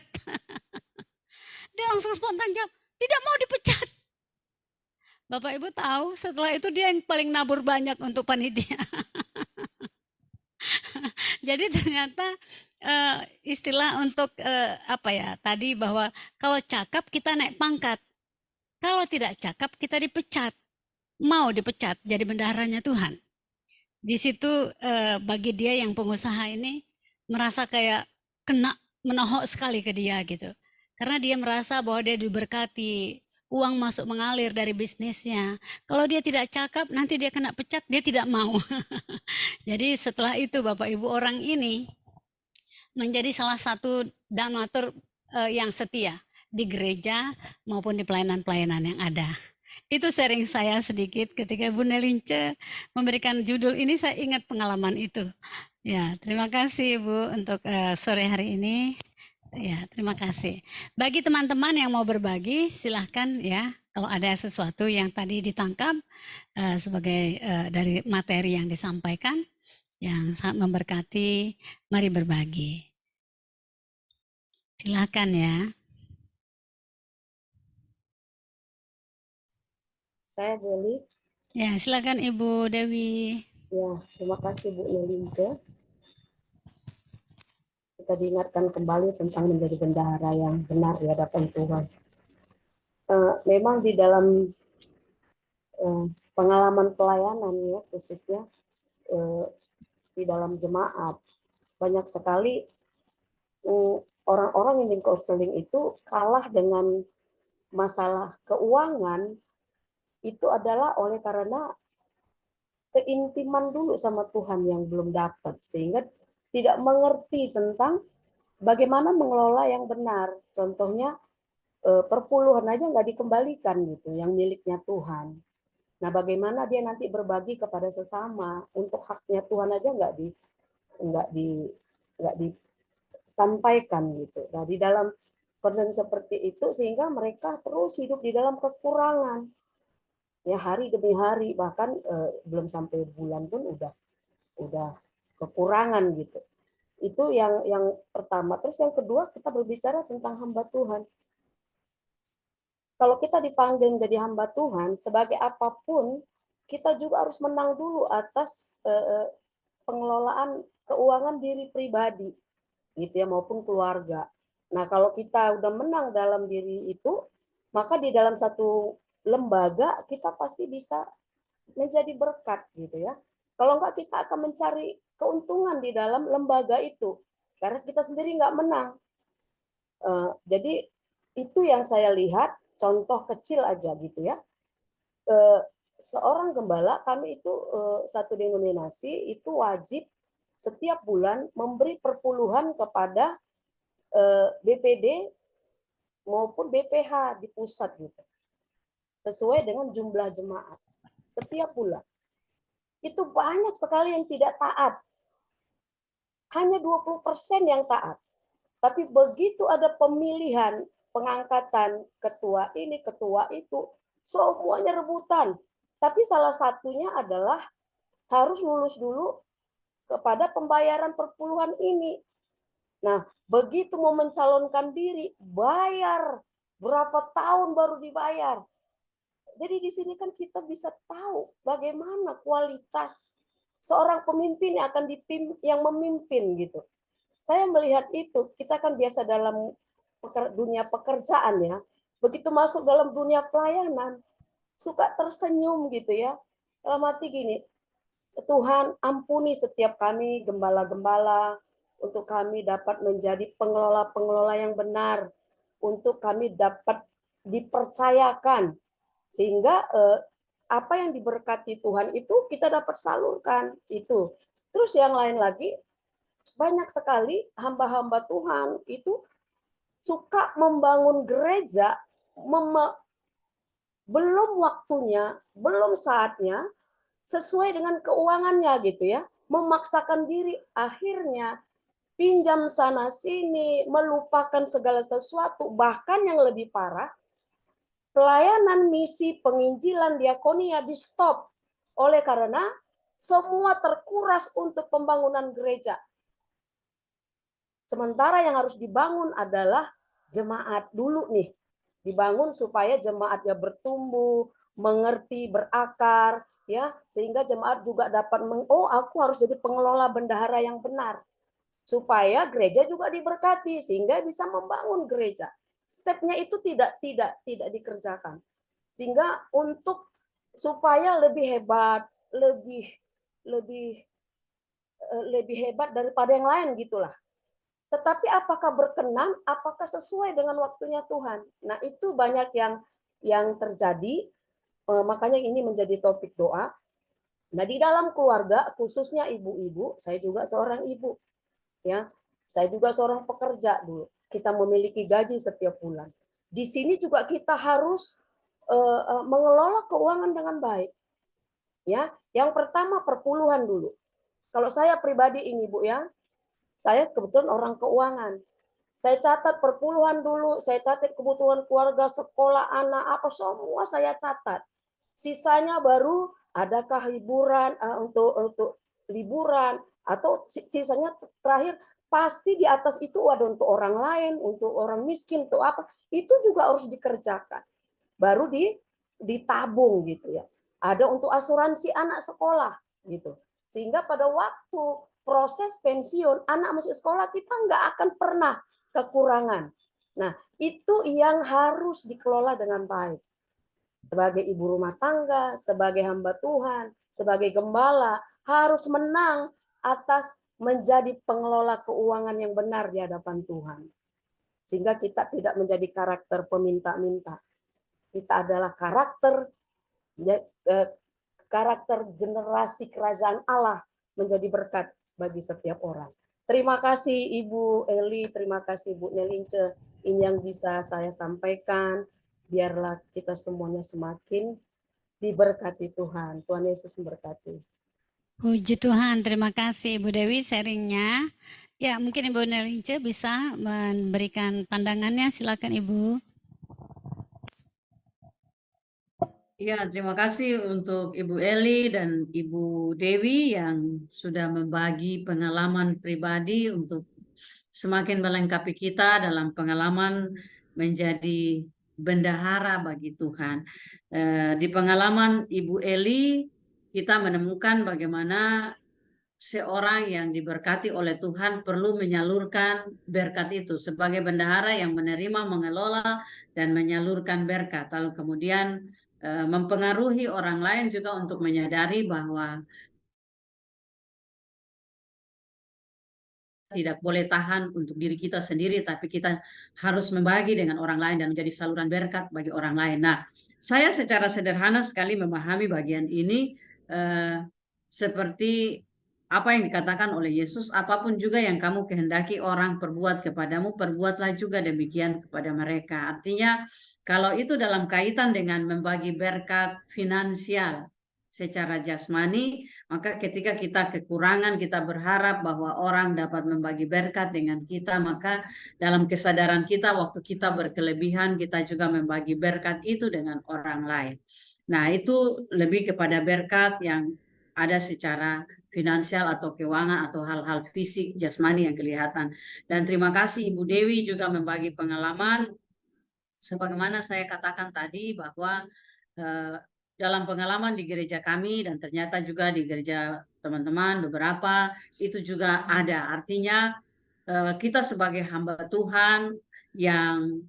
Dia langsung spontan jawab, tidak mau dipecat. Bapak Ibu tahu setelah itu dia yang paling nabur banyak untuk panitia. Jadi ternyata istilah untuk apa ya tadi bahwa kalau cakap kita naik pangkat. Kalau tidak cakap kita dipecat. Mau dipecat jadi bendaharanya Tuhan. Di situ bagi dia yang pengusaha ini merasa kayak kena menohok sekali ke dia gitu. Karena dia merasa bahwa dia diberkati, uang masuk mengalir dari bisnisnya. Kalau dia tidak cakap nanti dia kena pecat, dia tidak mau. Jadi setelah itu Bapak Ibu orang ini menjadi salah satu donatur yang setia di gereja maupun di pelayanan-pelayanan yang ada. Itu sharing saya sedikit ketika Bu Nelince memberikan judul ini, saya ingat pengalaman itu. Ya, terima kasih Bu untuk sore hari ini. Ya, terima kasih. Bagi teman-teman yang mau berbagi, silahkan ya. Kalau ada sesuatu yang tadi ditangkap sebagai dari materi yang disampaikan, yang sangat memberkati, mari berbagi. Silahkan ya. Saya boleh? Ya, silakan Ibu Dewi. Ya, terima kasih Bu Nelince. Kita diingatkan kembali tentang menjadi bendahara yang benar di hadapan Tuhan. Memang di dalam pengalaman pelayanan ya, khususnya di dalam jemaat, banyak sekali orang-orang yang di konseling itu kalah dengan masalah keuangan itu adalah oleh karena keintiman dulu sama Tuhan yang belum dapat, sehingga tidak mengerti tentang bagaimana mengelola yang benar. Contohnya perpuluhan aja nggak dikembalikan gitu, yang miliknya Tuhan. Nah, bagaimana dia nanti berbagi kepada sesama untuk haknya Tuhan aja nggak disampaikan gitu. Nah, di dalam kondisi seperti itu sehingga mereka terus hidup di dalam kekurangan. Ya, hari demi hari, bahkan belum sampai bulan pun udah kekurangan gitu. Itu yang pertama. Terus yang kedua, kita berbicara tentang hamba Tuhan. Kalau kita dipanggil menjadi hamba Tuhan, sebagai apapun, kita juga harus menang dulu atas pengelolaan keuangan diri pribadi, gitu ya, maupun keluarga. Nah, kalau kita udah menang dalam diri itu, maka di dalam satu lembaga kita pasti bisa menjadi berkat, gitu ya. Kalau enggak, kita akan mencari keuntungan di dalam lembaga itu, karena kita sendiri nggak menang. Jadi itu yang saya lihat, contoh kecil aja gitu ya. Seorang gembala, kami itu satu denominasi itu wajib setiap bulan memberi perpuluhan kepada BPD maupun BPH di pusat gitu, sesuai dengan jumlah jemaat setiap bulan. Itu banyak sekali yang tidak taat. Hanya 20% yang taat. Tapi begitu ada pemilihan, pengangkatan ketua ini, ketua itu, semuanya rebutan. Tapi salah satunya adalah harus lulus dulu kepada pembayaran perpuluhan ini. Nah, begitu mau mencalonkan diri, bayar. Berapa tahun baru dibayar. Jadi di sini kan kita bisa tahu bagaimana kualitas seorang pemimpin yang memimpin gitu. Saya melihat itu, kita kan biasa dalam dunia pekerjaan ya. Begitu masuk dalam dunia pelayanan, suka tersenyum gitu ya. Dalam hati gini, Tuhan ampuni setiap kami gembala-gembala, untuk kami dapat menjadi pengelola-pengelola yang benar, untuk kami dapat dipercayakan, sehingga apa yang diberkati Tuhan itu kita dapat salurkan itu. Terus yang lain lagi, banyak sekali hamba-hamba Tuhan itu suka membangun gereja, belum waktunya, belum saatnya, sesuai dengan keuangannya gitu ya, memaksakan diri, akhirnya pinjam sana sini, melupakan segala sesuatu, bahkan yang lebih parah, pelayanan misi penginjilan diakonia di stop oleh karena semua terkuras untuk pembangunan gereja. Sementara yang harus dibangun adalah jemaat dulu nih. Dibangun supaya jemaatnya bertumbuh, mengerti, berakar, ya, sehingga jemaat juga dapat aku harus jadi pengelola bendahara yang benar. Supaya gereja juga diberkati sehingga bisa membangun gereja. Stepnya itu tidak dikerjakan. Sehingga untuk supaya lebih hebat, lebih hebat daripada yang lain gitulah. Tetapi apakah berkenan, apakah sesuai dengan waktunya Tuhan? Nah, itu banyak yang terjadi, makanya ini menjadi topik doa. Nah, di dalam keluarga, khususnya ibu-ibu, saya juga seorang ibu. Ya, saya juga seorang pekerja dulu. Kita memiliki gaji setiap bulan. Di sini juga kita harus mengelola keuangan dengan baik. Ya, yang pertama perpuluhan dulu. Kalau saya pribadi ini, Bu ya, saya kebetulan orang keuangan. Saya catat perpuluhan dulu, saya catat kebutuhan keluarga, sekolah anak, apa semua saya catat. Sisanya baru adakah hiburan untuk liburan atau sisanya terakhir pasti di atas itu ada untuk orang lain, untuk orang miskin, untuk apa. Itu juga harus dikerjakan. Baru ditabung gitu ya. Ada untuk asuransi anak sekolah gitu. Sehingga pada waktu proses pensiun anak masih sekolah kita nggak akan pernah kekurangan. Nah, itu yang harus dikelola dengan baik. Sebagai ibu rumah tangga, sebagai hamba Tuhan, sebagai gembala, harus menang atas menjadi pengelola keuangan yang benar di hadapan Tuhan. Sehingga kita tidak menjadi karakter peminta-minta. Kita adalah karakter generasi kerajaan Allah menjadi berkat bagi setiap orang. Terima kasih Ibu Eli, terima kasih Bu Nelince. Ini yang bisa saya sampaikan. Biarlah kita semuanya semakin diberkati Tuhan. Tuhan Yesus memberkati. Puji Tuhan, terima kasih Ibu Dewi sharingnya. Ya, mungkin Ibu Nelince bisa memberikan pandangannya, silakan Ibu. Ya, terima kasih untuk Ibu Eli dan Ibu Dewi yang sudah membagi pengalaman pribadi untuk semakin melengkapi kita dalam pengalaman menjadi bendahara bagi Tuhan. Di pengalaman Ibu Eli, kita menemukan bagaimana seorang yang diberkati oleh Tuhan perlu menyalurkan berkat itu sebagai bendahara yang menerima, mengelola, dan menyalurkan berkat. Lalu kemudian mempengaruhi orang lain juga untuk menyadari bahwa tidak boleh tahan untuk diri kita sendiri, tapi kita harus membagi dengan orang lain dan menjadi saluran berkat bagi orang lain. Nah, saya secara sederhana sekali memahami bagian ini seperti apa yang dikatakan oleh Yesus, apapun juga yang kamu kehendaki orang perbuat kepadamu, perbuatlah juga demikian kepada mereka. Artinya, kalau itu dalam kaitan dengan membagi berkat finansial secara jasmani, maka ketika kita kekurangan, kita berharap bahwa orang dapat membagi berkat dengan kita, maka dalam kesadaran kita, waktu kita berkelebihan, kita juga membagi berkat itu dengan orang lain. Nah, itu lebih kepada berkat yang ada secara finansial atau keuangan atau hal-hal fisik jasmani yang kelihatan. Dan terima kasih Ibu Dewi juga membagi pengalaman sebagaimana saya katakan tadi bahwa dalam pengalaman di gereja kami dan ternyata juga di gereja teman-teman beberapa itu juga ada. Artinya kita sebagai hamba Tuhan yang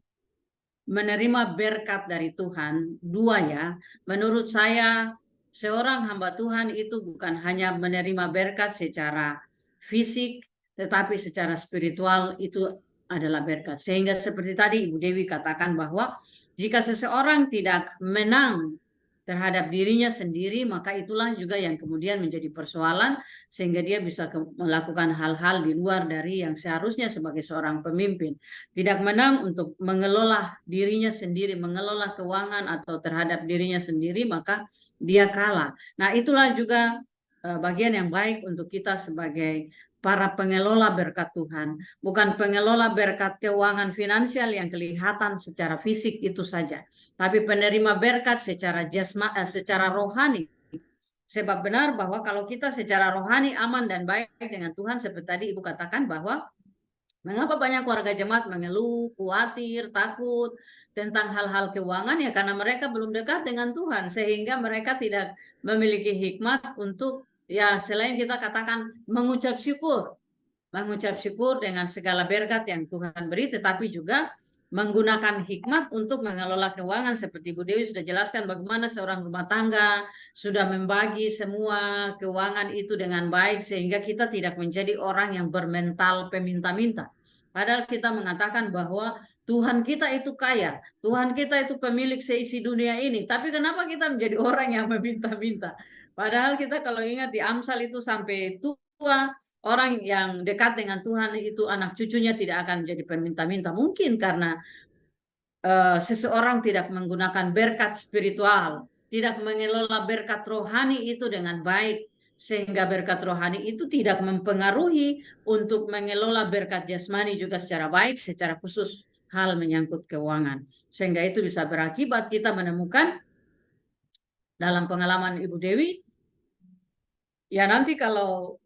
menerima berkat dari Tuhan, dua ya, menurut saya seorang hamba Tuhan itu bukan hanya menerima berkat secara fisik, tetapi secara spiritual itu adalah berkat. Sehingga seperti tadi Ibu Dewi katakan bahwa jika seseorang tidak menang terhadap dirinya sendiri, maka itulah juga yang kemudian menjadi persoalan sehingga dia bisa melakukan hal-hal di luar dari yang seharusnya sebagai seorang pemimpin. Tidak menang untuk mengelola dirinya sendiri, mengelola keuangan atau terhadap dirinya sendiri, maka dia kalah. Nah, itulah juga bagian yang baik untuk kita sebagai para pengelola berkat Tuhan, bukan pengelola berkat keuangan finansial yang kelihatan secara fisik itu saja, tapi penerima berkat secara secara rohani. Sebab benar bahwa kalau kita secara rohani aman dan baik dengan Tuhan, seperti tadi Ibu katakan bahwa mengapa banyak warga jemaat mengeluh, khawatir, takut tentang hal-hal keuangan, ya karena mereka belum dekat dengan Tuhan, sehingga mereka tidak memiliki hikmat untuk ya selain kita katakan mengucap syukur dengan segala berkat yang Tuhan beri, tetapi juga menggunakan hikmat untuk mengelola keuangan seperti Bu Dewi sudah jelaskan bagaimana seorang rumah tangga sudah membagi semua keuangan itu dengan baik sehingga kita tidak menjadi orang yang bermental peminta-minta. Padahal kita mengatakan bahwa Tuhan kita itu kaya, Tuhan kita itu pemilik seisi dunia ini, tapi kenapa kita menjadi orang yang meminta-minta? Padahal kita kalau ingat di Amsal itu sampai tua, orang yang dekat dengan Tuhan itu anak cucunya tidak akan menjadi peminta-minta. Mungkin karena seseorang tidak menggunakan berkat spiritual, tidak mengelola berkat rohani itu dengan baik, sehingga berkat rohani itu tidak mempengaruhi untuk mengelola berkat jasmani juga secara baik, secara khusus hal menyangkut keuangan. Sehingga itu bisa berakibat kita menemukan dalam pengalaman Ibu Dewi, ya nanti kalau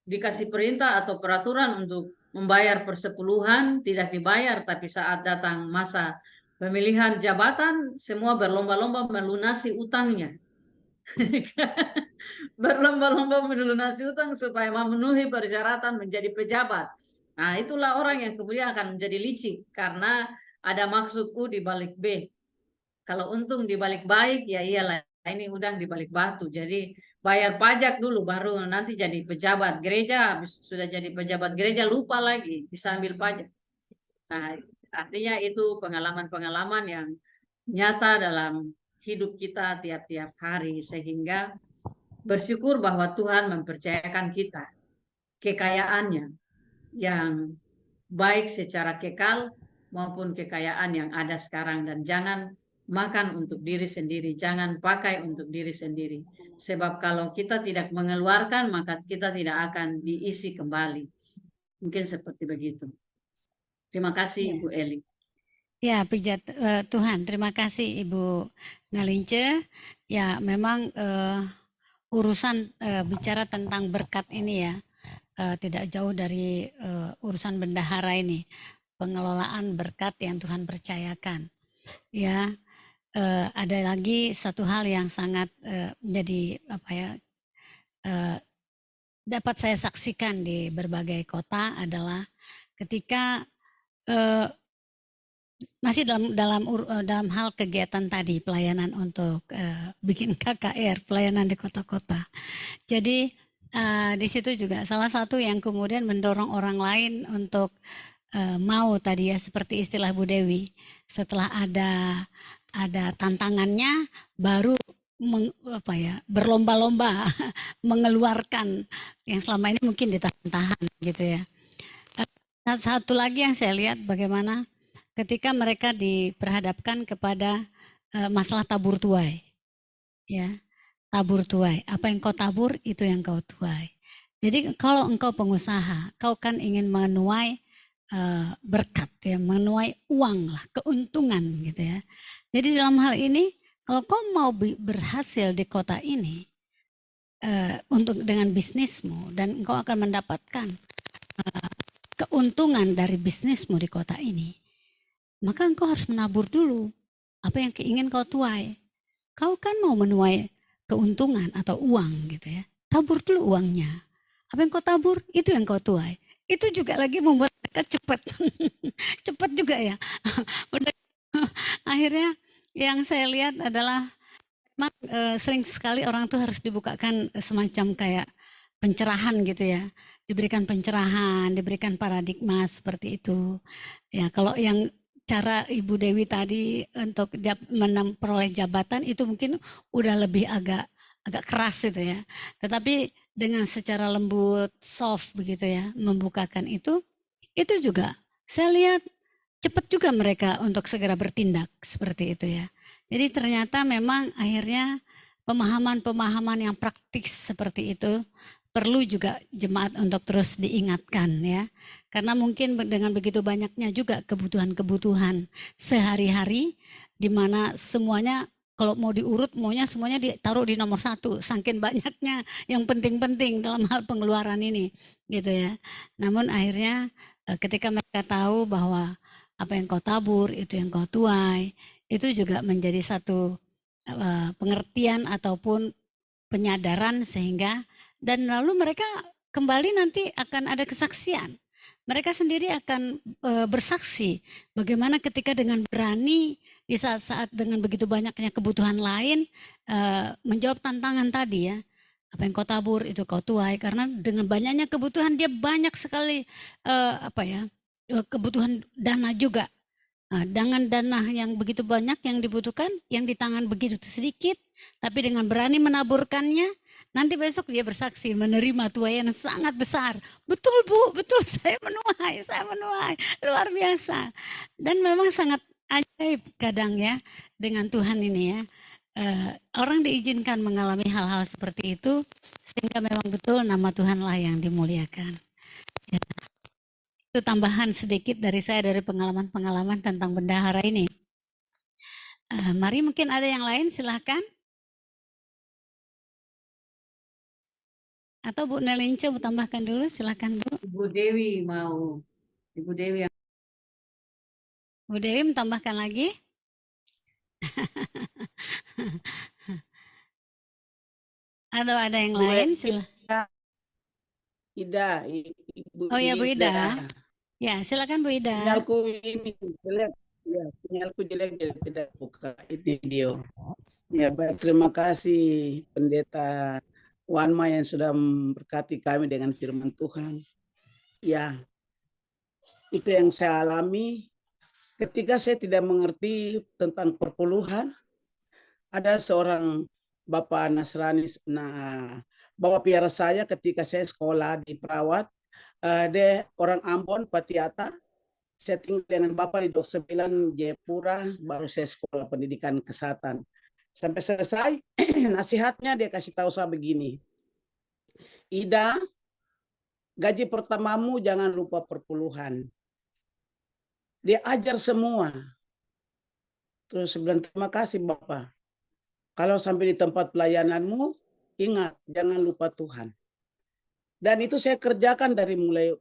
dikasih perintah atau peraturan untuk membayar persepuluhan tidak dibayar, tapi saat datang masa pemilihan jabatan semua berlomba-lomba melunasi utangnya. Berlomba-lomba melunasi utang supaya memenuhi persyaratan menjadi pejabat. Nah, itulah orang yang kemudian akan menjadi licik karena ada maksud U di balik B. Kalau untung di balik baik, ya iyalah ini udang di balik batu. Jadi bayar pajak dulu baru nanti jadi pejabat gereja. Sudah jadi pejabat gereja lupa lagi bisa ambil pajak. Nah, artinya itu pengalaman-pengalaman yang nyata dalam hidup kita tiap-tiap hari sehingga bersyukur bahwa Tuhan mempercayakan kita kekayaannya yang baik secara kekal maupun kekayaan yang ada sekarang, dan jangan makan untuk diri sendiri, jangan pakai untuk diri sendiri. Sebab kalau kita tidak mengeluarkan, maka kita tidak akan diisi kembali. Mungkin seperti begitu. Terima kasih Ibu Eli. Ya, puji Tuhan. Terima kasih Ibu Nalince. Ya, memang urusan bicara tentang berkat ini ya, tidak jauh dari urusan bendahara ini, pengelolaan berkat yang Tuhan percayakan. Ya, ada lagi satu hal yang sangat menjadi apa ya, dapat saya saksikan di berbagai kota adalah ketika masih dalam hal kegiatan tadi, pelayanan untuk bikin KKR, pelayanan di kota-kota. Jadi di situ juga salah satu yang kemudian mendorong orang lain untuk mau tadi ya, seperti istilah Bu Dewi, setelah ada tantangannya baru berlomba-lomba mengeluarkan yang selama ini mungkin ditahan-tahan gitu ya. Satu lagi yang saya lihat bagaimana ketika mereka diperhadapkan kepada masalah tabur tuai, ya, tabur tuai. Apa yang kau tabur itu yang kau tuai. Jadi kalau engkau pengusaha, kau kan ingin menuai berkat ya, menuai uang lah, keuntungan gitu ya. Jadi dalam hal ini, kalau kau mau berhasil di kota ini untuk dengan bisnismu dan engkau akan mendapatkan keuntungan dari bisnismu di kota ini, maka engkau harus menabur dulu apa yang ingin kau tuai. Kau kan mau menuai keuntungan atau uang gitu ya. Tabur dulu uangnya. Apa yang kau tabur, itu yang kau tuai. Itu juga lagi membuat mereka cepat. Cepat juga ya. Akhirnya yang saya lihat adalah memang sering sekali orang tuh harus dibukakan semacam kayak pencerahan gitu ya. Diberikan pencerahan, diberikan paradigma seperti itu. Ya, kalau yang cara Ibu Dewi tadi untuk memperoleh jabatan itu mungkin udah lebih agak keras itu ya. Tetapi dengan secara lembut, soft begitu ya, membukakan itu juga saya lihat cepat juga mereka untuk segera bertindak seperti itu ya. Jadi ternyata memang akhirnya pemahaman-pemahaman yang praktis seperti itu perlu juga jemaat untuk terus diingatkan ya. Karena mungkin dengan begitu banyaknya juga kebutuhan-kebutuhan sehari-hari di mana semuanya kalau mau diurut maunya semuanya ditaruh di nomor 1, saking banyaknya yang penting-penting dalam hal pengeluaran ini gitu ya. Namun akhirnya ketika mereka tahu bahwa apa yang kau tabur itu yang kau tuai, itu juga menjadi satu pengertian ataupun penyadaran sehingga dan lalu mereka kembali nanti akan ada kesaksian. Mereka sendiri akan bersaksi bagaimana ketika dengan berani di saat-saat dengan begitu banyaknya kebutuhan lain menjawab tantangan tadi ya. Apa yang kau tabur itu kau tuai, karena dengan banyaknya kebutuhan dia banyak sekali kebutuhan dana juga. Nah, dengan dana yang begitu banyak yang dibutuhkan, yang di tangan begitu sedikit, tapi dengan berani menaburkannya, nanti besok dia bersaksi menerima tuai yang sangat besar. Betul Bu, betul saya menuai, luar biasa. Dan memang sangat ajaib kadang ya dengan Tuhan ini ya. Orang diizinkan mengalami hal-hal seperti itu, sehingga memang betul nama Tuhanlah yang dimuliakan. Ya. Itu tambahan sedikit dari saya dari pengalaman-pengalaman tentang bendahara ini. Mari mungkin ada yang lain silahkan. Atau Bu Nelince mau tambahkan dulu silahkan Bu. Ibu Dewi mau. Ibu Dewi yang Bu Dewi menambahkan lagi. Atau ada yang lain silahkan. Ida, Ibu Oh ya Bu Ida. Ida. Ya silakan Bu Ida. Sinyalku ini jelek. Ya, sinyalku jelek jadi tidak buka video. Ya, baik. Terima kasih Pendeta Wanma yang sudah memberkati kami dengan firman Tuhan. Ya, itu yang saya alami ketika saya tidak mengerti tentang perpuluhan. Ada seorang Bapak Nasrani, Bapak piara saya ketika saya sekolah di Perawat. Dia orang Ambon, Patiata. Saya tinggal dengan Bapak di Dok 9 Jayapura, baru saya sekolah pendidikan kesehatan. Sampai selesai, nasihatnya dia kasih tahu saya begini. Ida, gaji pertamamu jangan lupa perpuluhan. Dia ajar semua. Terus saya bilang, terima kasih Bapak. Kalau sampai di tempat pelayananmu, ingat, jangan lupa Tuhan. Dan itu saya kerjakan dari mulai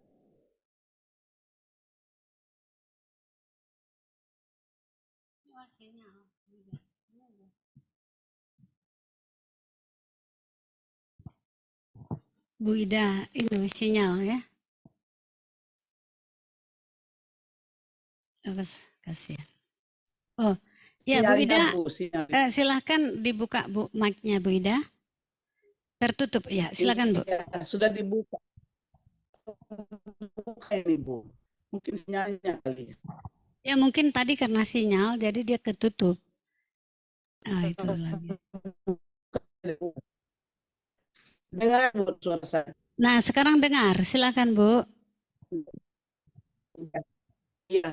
Bu Ida, itu sinyal ya. Kasihan. Oh, ya Bu Ida, silahkan dibuka Bu mic-nya Bu Ida. Tertutup, ya. Silakan, Bu. Ya, sudah dibuka. Buka ini, Bu. Mungkin sinyalnya kali. Ya, mungkin tadi karena sinyal, jadi dia ketutup. Ah, itu lagi. Dengar, Bu, suara saya. Nah, sekarang dengar. Silakan, Bu. Iya.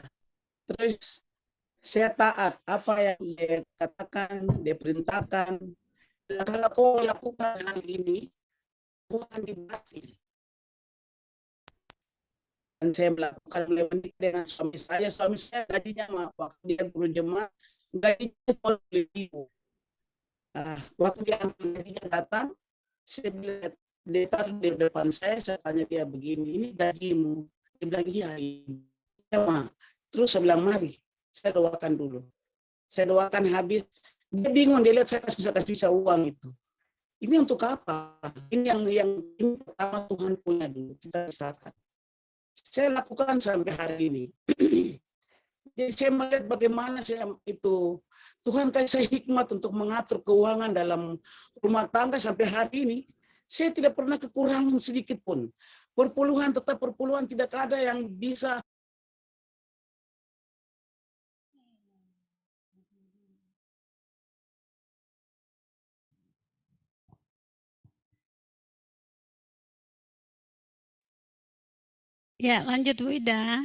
Terus saya taat apa yang dia katakan, dia perintahkan. Dan kalau kau lakukan hal ini, Tuhan diberkati. Dan saya melakukan menikah dengan suami saya gajinya waktu dia guru jemaat, gajinya 20.000. Waktu dia ambil gajinya datang, saya bilang, dia taruh di depan saya tanya dia begini, ini gajimu. Dia bilang, iya, iya, Ma. Terus saya bilang, mari, saya doakan dulu. Saya doakan habis, dia bingung, dia lihat saya kasih uang itu. Ini untuk apa? Ini yang pertama Tuhan punya dulu, kita pisahkan. Saya lakukan sampai hari ini. Jadi saya melihat bagaimana Tuhan kasih saya hikmat untuk mengatur keuangan dalam rumah tangga sampai hari ini. Saya tidak pernah kekurangan sedikit pun. Perpuluhan tetap perpuluhan, tidak ada yang bisa. Ya, lanjut Bu Ida.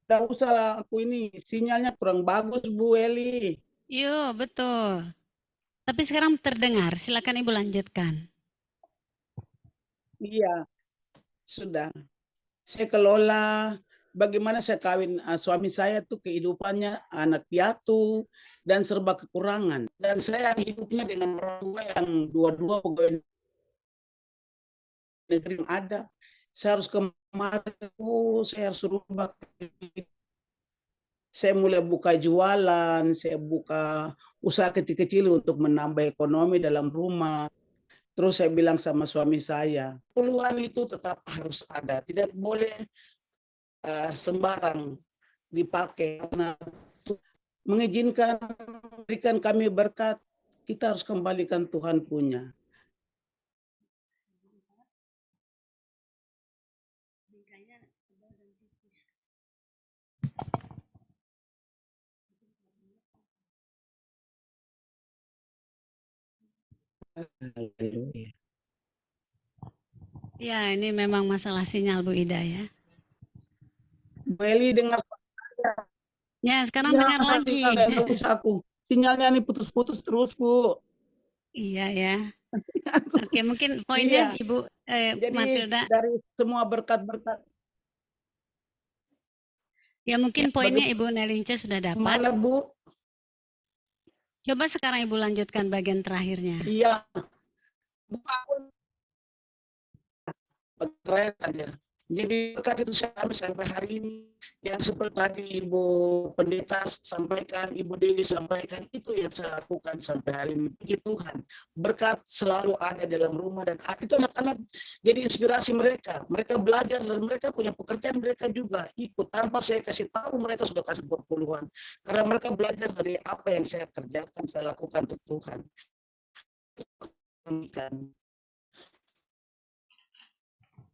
Tidak usah lah, aku ini sinyalnya kurang bagus, Bu Eli. Yo, betul. Tapi sekarang terdengar. Silakan Ibu lanjutkan. Iya, sudah. Saya kelola bagaimana saya kawin suami saya tuh kehidupannya anak piatu dan serba kekurangan. Dan saya hidupnya dengan orang tua yang dua-dua pegawai negeri yang ada. Saya harus kemari, saya harus rubah. Saya mulai buka jualan, saya buka usaha kecil-kecil untuk menambah ekonomi dalam rumah. Terus saya bilang sama suami saya, peluang itu tetap harus ada, tidak boleh sembarang dipakai. Karena mengizinkan berikan kami berkat, kita harus kembalikan Tuhan punya. Ya, ini memang masalah sinyal Bu Ida ya. Beli dengar. Ya, sekarang dengar lagi. Tidak usah aku. Sinyalnya ini putus-putus terus, Bu. Iya ya. Oke, mungkin poinnya Iya. Ibu Jadi Matilda. dari semua berkat-berkat. Ya, mungkin poinnya Ibu Nelince sudah dapat. Mana, Bu? Coba sekarang Ibu lanjutkan bagian terakhirnya. Iya. Terakhir saja. Jadi berkat itu kami sampai hari ini yang seperti tadi Ibu Pendeta sampaikan, Ibu Dewi sampaikan, itu yang saya lakukan sampai hari ini. Puji Tuhan, berkat selalu ada dalam rumah dan itu anak-anak jadi inspirasi mereka. Mereka belajar dan mereka punya pekerjaan, mereka juga ikut tanpa saya kasih tahu, mereka sudah kasih perpuluhan. Karena mereka belajar dari apa yang saya kerjakan, saya lakukan untuk Tuhan.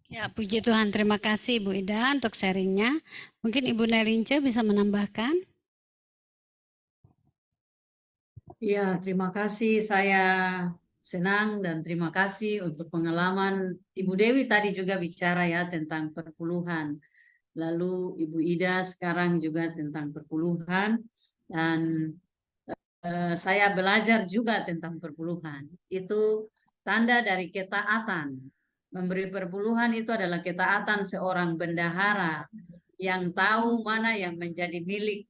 Ya, puji Tuhan. Terima kasih Bu Ida untuk sharingnya. Mungkin Ibu Nelince bisa menambahkan. Ya, terima kasih. Saya senang dan terima kasih untuk pengalaman Ibu Dewi tadi juga bicara ya tentang perpuluhan. Lalu Ibu Ida sekarang juga tentang perpuluhan dan saya belajar juga tentang perpuluhan. Itu tanda dari ketaatan. Memberi perpuluhan itu adalah ketaatan seorang bendahara yang tahu mana yang menjadi milik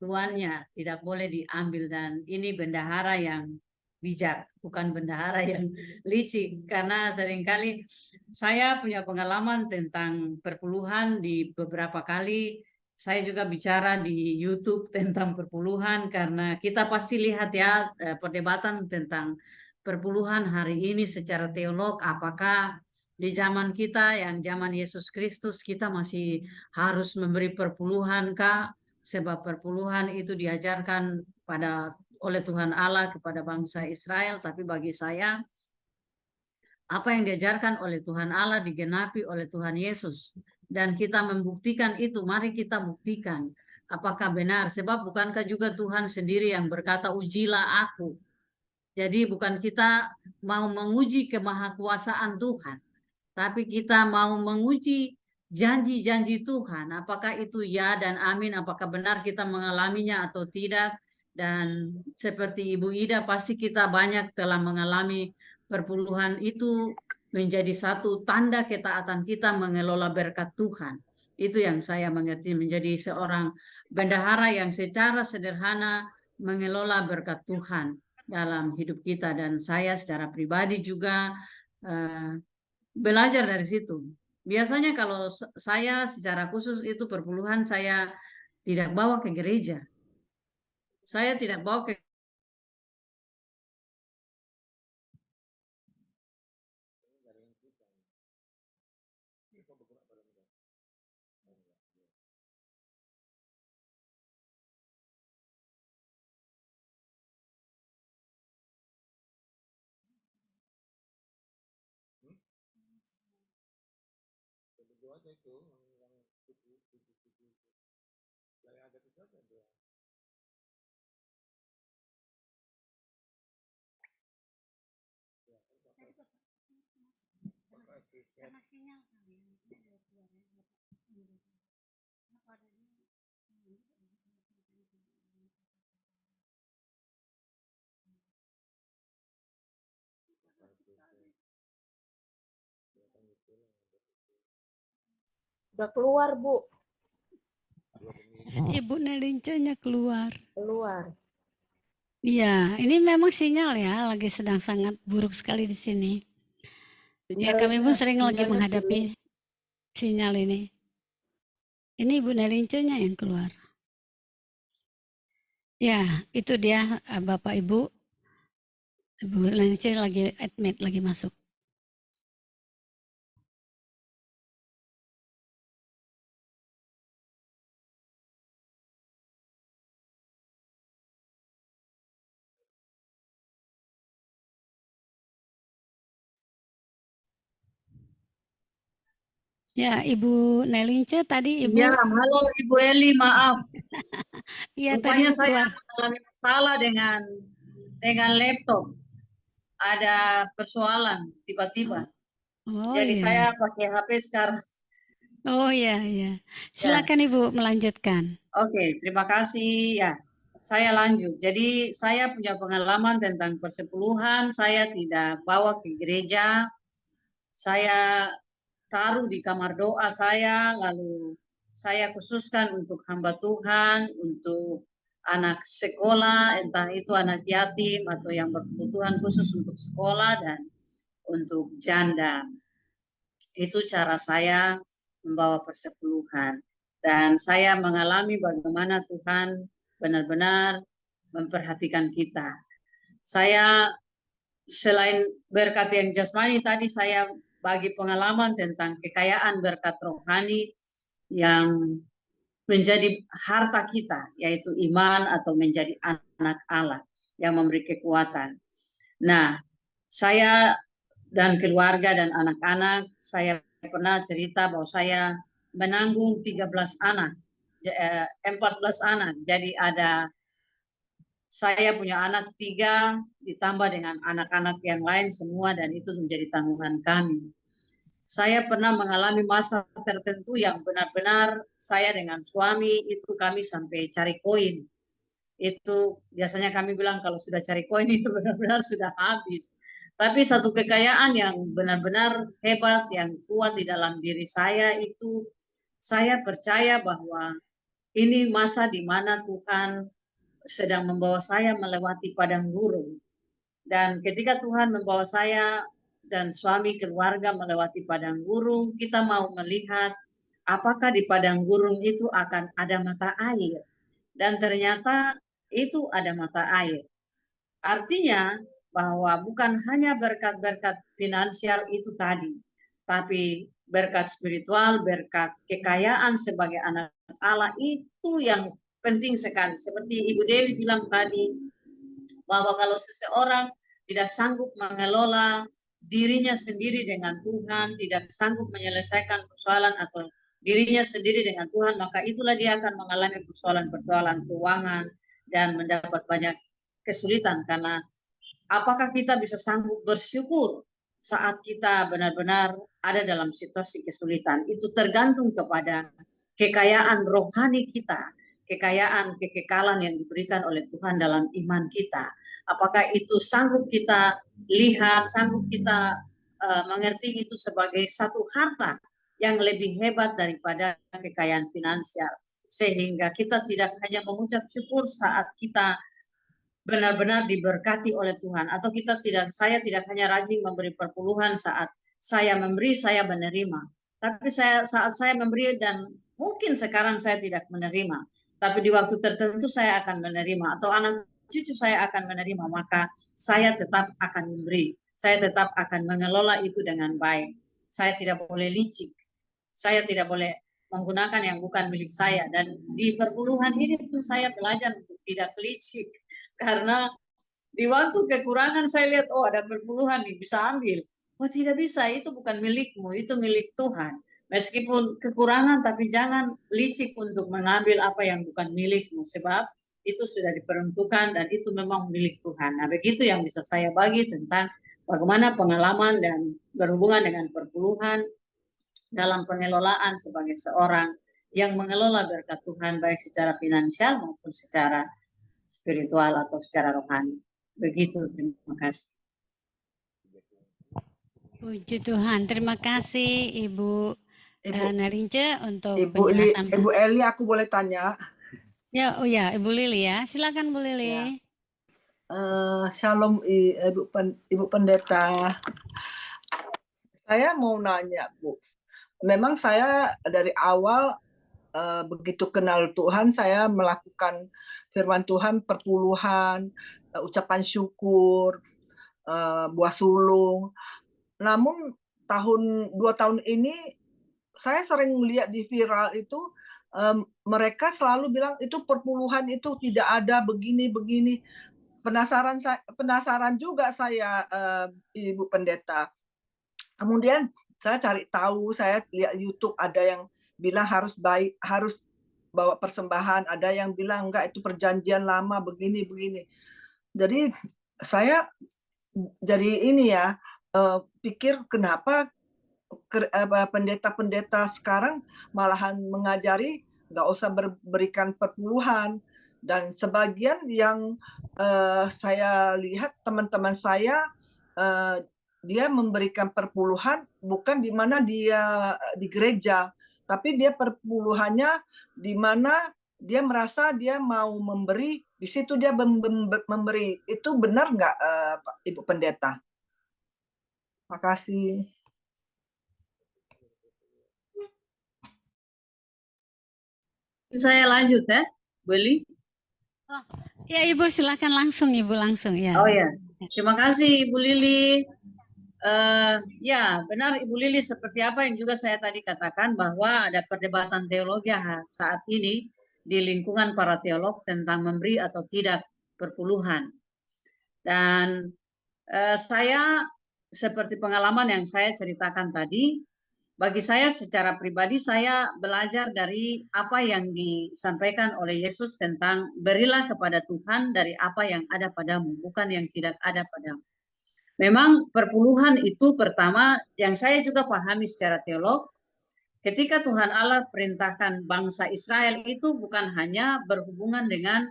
tuannya, tidak boleh diambil. Dan ini bendahara yang bijak, bukan bendahara yang licik. Karena seringkali saya punya pengalaman tentang perpuluhan di beberapa kali. Saya juga bicara di YouTube tentang perpuluhan karena kita pasti lihat ya perdebatan tentang perpuluhan hari ini secara teolog. Apakah di zaman kita yang zaman Yesus Kristus kita masih harus memberi perpuluhan kah? Sebab perpuluhan itu diajarkan pada oleh Tuhan Allah kepada bangsa Israel, tapi bagi saya apa yang diajarkan oleh Tuhan Allah digenapi oleh Tuhan Yesus. Dan kita membuktikan itu, mari kita buktikan apakah benar. Sebab bukankah juga Tuhan sendiri yang berkata, ujilah aku. Jadi bukan kita mau menguji kemahakuasaan Tuhan, tapi kita mau menguji janji-janji Tuhan. Apakah itu ya dan amin, apakah benar kita mengalaminya atau tidak. Dan seperti Ibu Ida, pasti kita banyak telah mengalami perpuluhan itu menjadi satu tanda ketaatan kita mengelola berkat Tuhan. Itu yang saya mengerti, menjadi seorang bendahara yang secara sederhana mengelola berkat Tuhan dalam hidup kita. Dan saya secara pribadi juga belajar dari situ. Biasanya kalau saya secara khusus itu perpuluhan saya tidak bawa ke gereja. Saya tidak bawa ke Udah keluar, Bu. Ibu Nelinconya keluar. Keluar. Iya, ini memang sinyal ya, lagi sedang sangat buruk sekali di sini. Ya, kami pun sering lagi Sinyalnya menghadapi sinyal ini. Ini Ibu Nelinconya yang keluar. Ya, itu dia Bapak Ibu. Ibu Nelinco lagi admit, lagi masuk. Ya, Ibu Nelinco tadi Ibu. Ya, halo Ibu Eli, maaf. Iya, tadi Rupanya Ibu saya keluar. mengalami masalah dengan laptop. Ada persoalan tiba-tiba. Oh Jadi iya. saya pakai HP sekarang. Oh iya, iya. Silakan Ibu melanjutkan. Oke, terima kasih. Ya, saya lanjut. Jadi saya punya pengalaman tentang persepuluhan. Saya tidak bawa ke gereja. Saya taruh di kamar doa saya, lalu saya khususkan untuk hamba Tuhan, untuk anak sekolah, entah itu anak yatim atau yang berkebutuhan khusus untuk sekolah dan untuk janda. Itu cara saya membawa persepuluhan. Dan saya mengalami bagaimana Tuhan benar-benar memperhatikan kita. Saya selain berkat yang jasmani tadi, saya bagi pengalaman tentang kekayaan berkat rohani yang menjadi harta kita, yaitu iman atau menjadi anak Allah yang memberi kekuatan. Nah, saya dan keluarga dan anak-anak, saya pernah cerita bahwa saya menanggung 13 anak, 14 anak. Jadi saya punya anak 3 ditambah dengan anak-anak yang lain semua, dan itu menjadi tanggungan kami. Saya pernah mengalami masa tertentu yang benar-benar saya dengan suami itu kami sampai cari koin. Itu biasanya kami bilang kalau sudah cari koin itu benar-benar sudah habis. Tapi satu kekayaan yang benar-benar hebat, yang kuat di dalam diri saya itu, saya percaya bahwa ini masa di mana Tuhan sedang membawa saya melewati padang gurun. Dan ketika Tuhan membawa saya dan suami keluarga melewati padang gurun, kita mau melihat apakah di padang gurun itu akan ada mata air. Dan ternyata itu ada mata air. Artinya bahwa bukan hanya berkat-berkat finansial itu tadi, tapi berkat spiritual, berkat kekayaan sebagai anak Allah itu yang penting sekali. Seperti Ibu Dewi bilang tadi, bahwa kalau seseorang tidak sanggup mengelola dirinya sendiri dengan Tuhan, tidak sanggup menyelesaikan persoalan atau dirinya sendiri dengan Tuhan, maka itulah dia akan mengalami persoalan-persoalan keuangan dan mendapat banyak kesulitan. Karena apakah kita bisa sanggup bersyukur saat kita benar-benar ada dalam situasi kesulitan? Itu tergantung kepada kekayaan rohani kita, kekayaan kekekalan yang diberikan oleh Tuhan dalam iman kita. Apakah itu sanggup kita lihat, sanggup kita mengerti itu sebagai satu harta yang lebih hebat daripada kekayaan finansial, sehingga kita tidak hanya mengucap syukur saat kita benar-benar diberkati oleh Tuhan, atau saya tidak hanya rajin memberi perpuluhan saat saya memberi, saya menerima, tapi saat saya memberi dan mungkin sekarang saya tidak menerima, tapi di waktu tertentu saya akan menerima, atau anak cucu saya akan menerima, maka saya tetap akan memberi, saya tetap akan mengelola itu dengan baik. Saya tidak boleh licik, saya tidak boleh menggunakan yang bukan milik saya. Dan di perpuluhan ini pun saya belajar untuk tidak licik, karena di waktu kekurangan saya lihat, oh ada perpuluhan nih, bisa ambil. Oh tidak bisa, itu bukan milikmu, itu milik Tuhan. Meskipun kekurangan, tapi jangan licik untuk mengambil apa yang bukan milikmu, sebab itu sudah diperuntukkan dan itu memang milik Tuhan. Nah, begitu yang bisa saya bagi tentang bagaimana pengalaman dan berhubungan dengan perpuluhan dalam pengelolaan sebagai seorang yang mengelola berkat Tuhan, baik secara finansial maupun secara spiritual atau secara rohani. Begitu, terima kasih. Puji Tuhan, terima kasih Ibu Narince untuk Ibu penjelasan. Ibu Eli, aku boleh tanya? Ya, oh ya, Ibu Lili ya. Silakan Bu Lili. Ya. Shalom Ibu Pendeta. Saya mau nanya, Bu. Memang saya dari awal begitu kenal Tuhan, saya melakukan firman Tuhan, perpuluhan, ucapan syukur, buah sulung. Namun 2 tahun ini saya sering lihat di viral itu mereka selalu bilang itu perpuluhan itu tidak ada begini. Penasaran juga saya, Ibu Pendeta. Kemudian saya cari tahu, saya lihat YouTube ada yang bilang harus bawa persembahan, ada yang bilang enggak itu perjanjian lama begini. Jadi saya jadi ini ya, pikir kenapa pendeta-pendeta sekarang malahan mengajari nggak usah berikan perpuluhan, dan sebagian yang saya lihat teman-teman saya dia memberikan perpuluhan bukan di mana dia di gereja, tapi dia perpuluhannya di mana dia merasa dia mau memberi, di situ dia memberi. Itu benar nggak, Ibu Pendeta? Makasih. Saya lanjut ya, boleh? Oh, ya Ibu silakan langsung Ibu langsung ya. Oh ya, terima kasih Ibu Lili. Ya benar Ibu Lili, seperti apa yang juga saya tadi katakan bahwa ada perdebatan teologi saat ini di lingkungan para teolog tentang memberi atau tidak perpuluhan. Dan saya seperti pengalaman yang saya ceritakan tadi, bagi saya secara pribadi saya belajar dari apa yang disampaikan oleh Yesus tentang berilah kepada Tuhan dari apa yang ada padamu, bukan yang tidak ada padamu. Memang perpuluhan itu pertama yang saya juga pahami secara teolog, ketika Tuhan Allah perintahkan bangsa Israel itu bukan hanya berhubungan dengan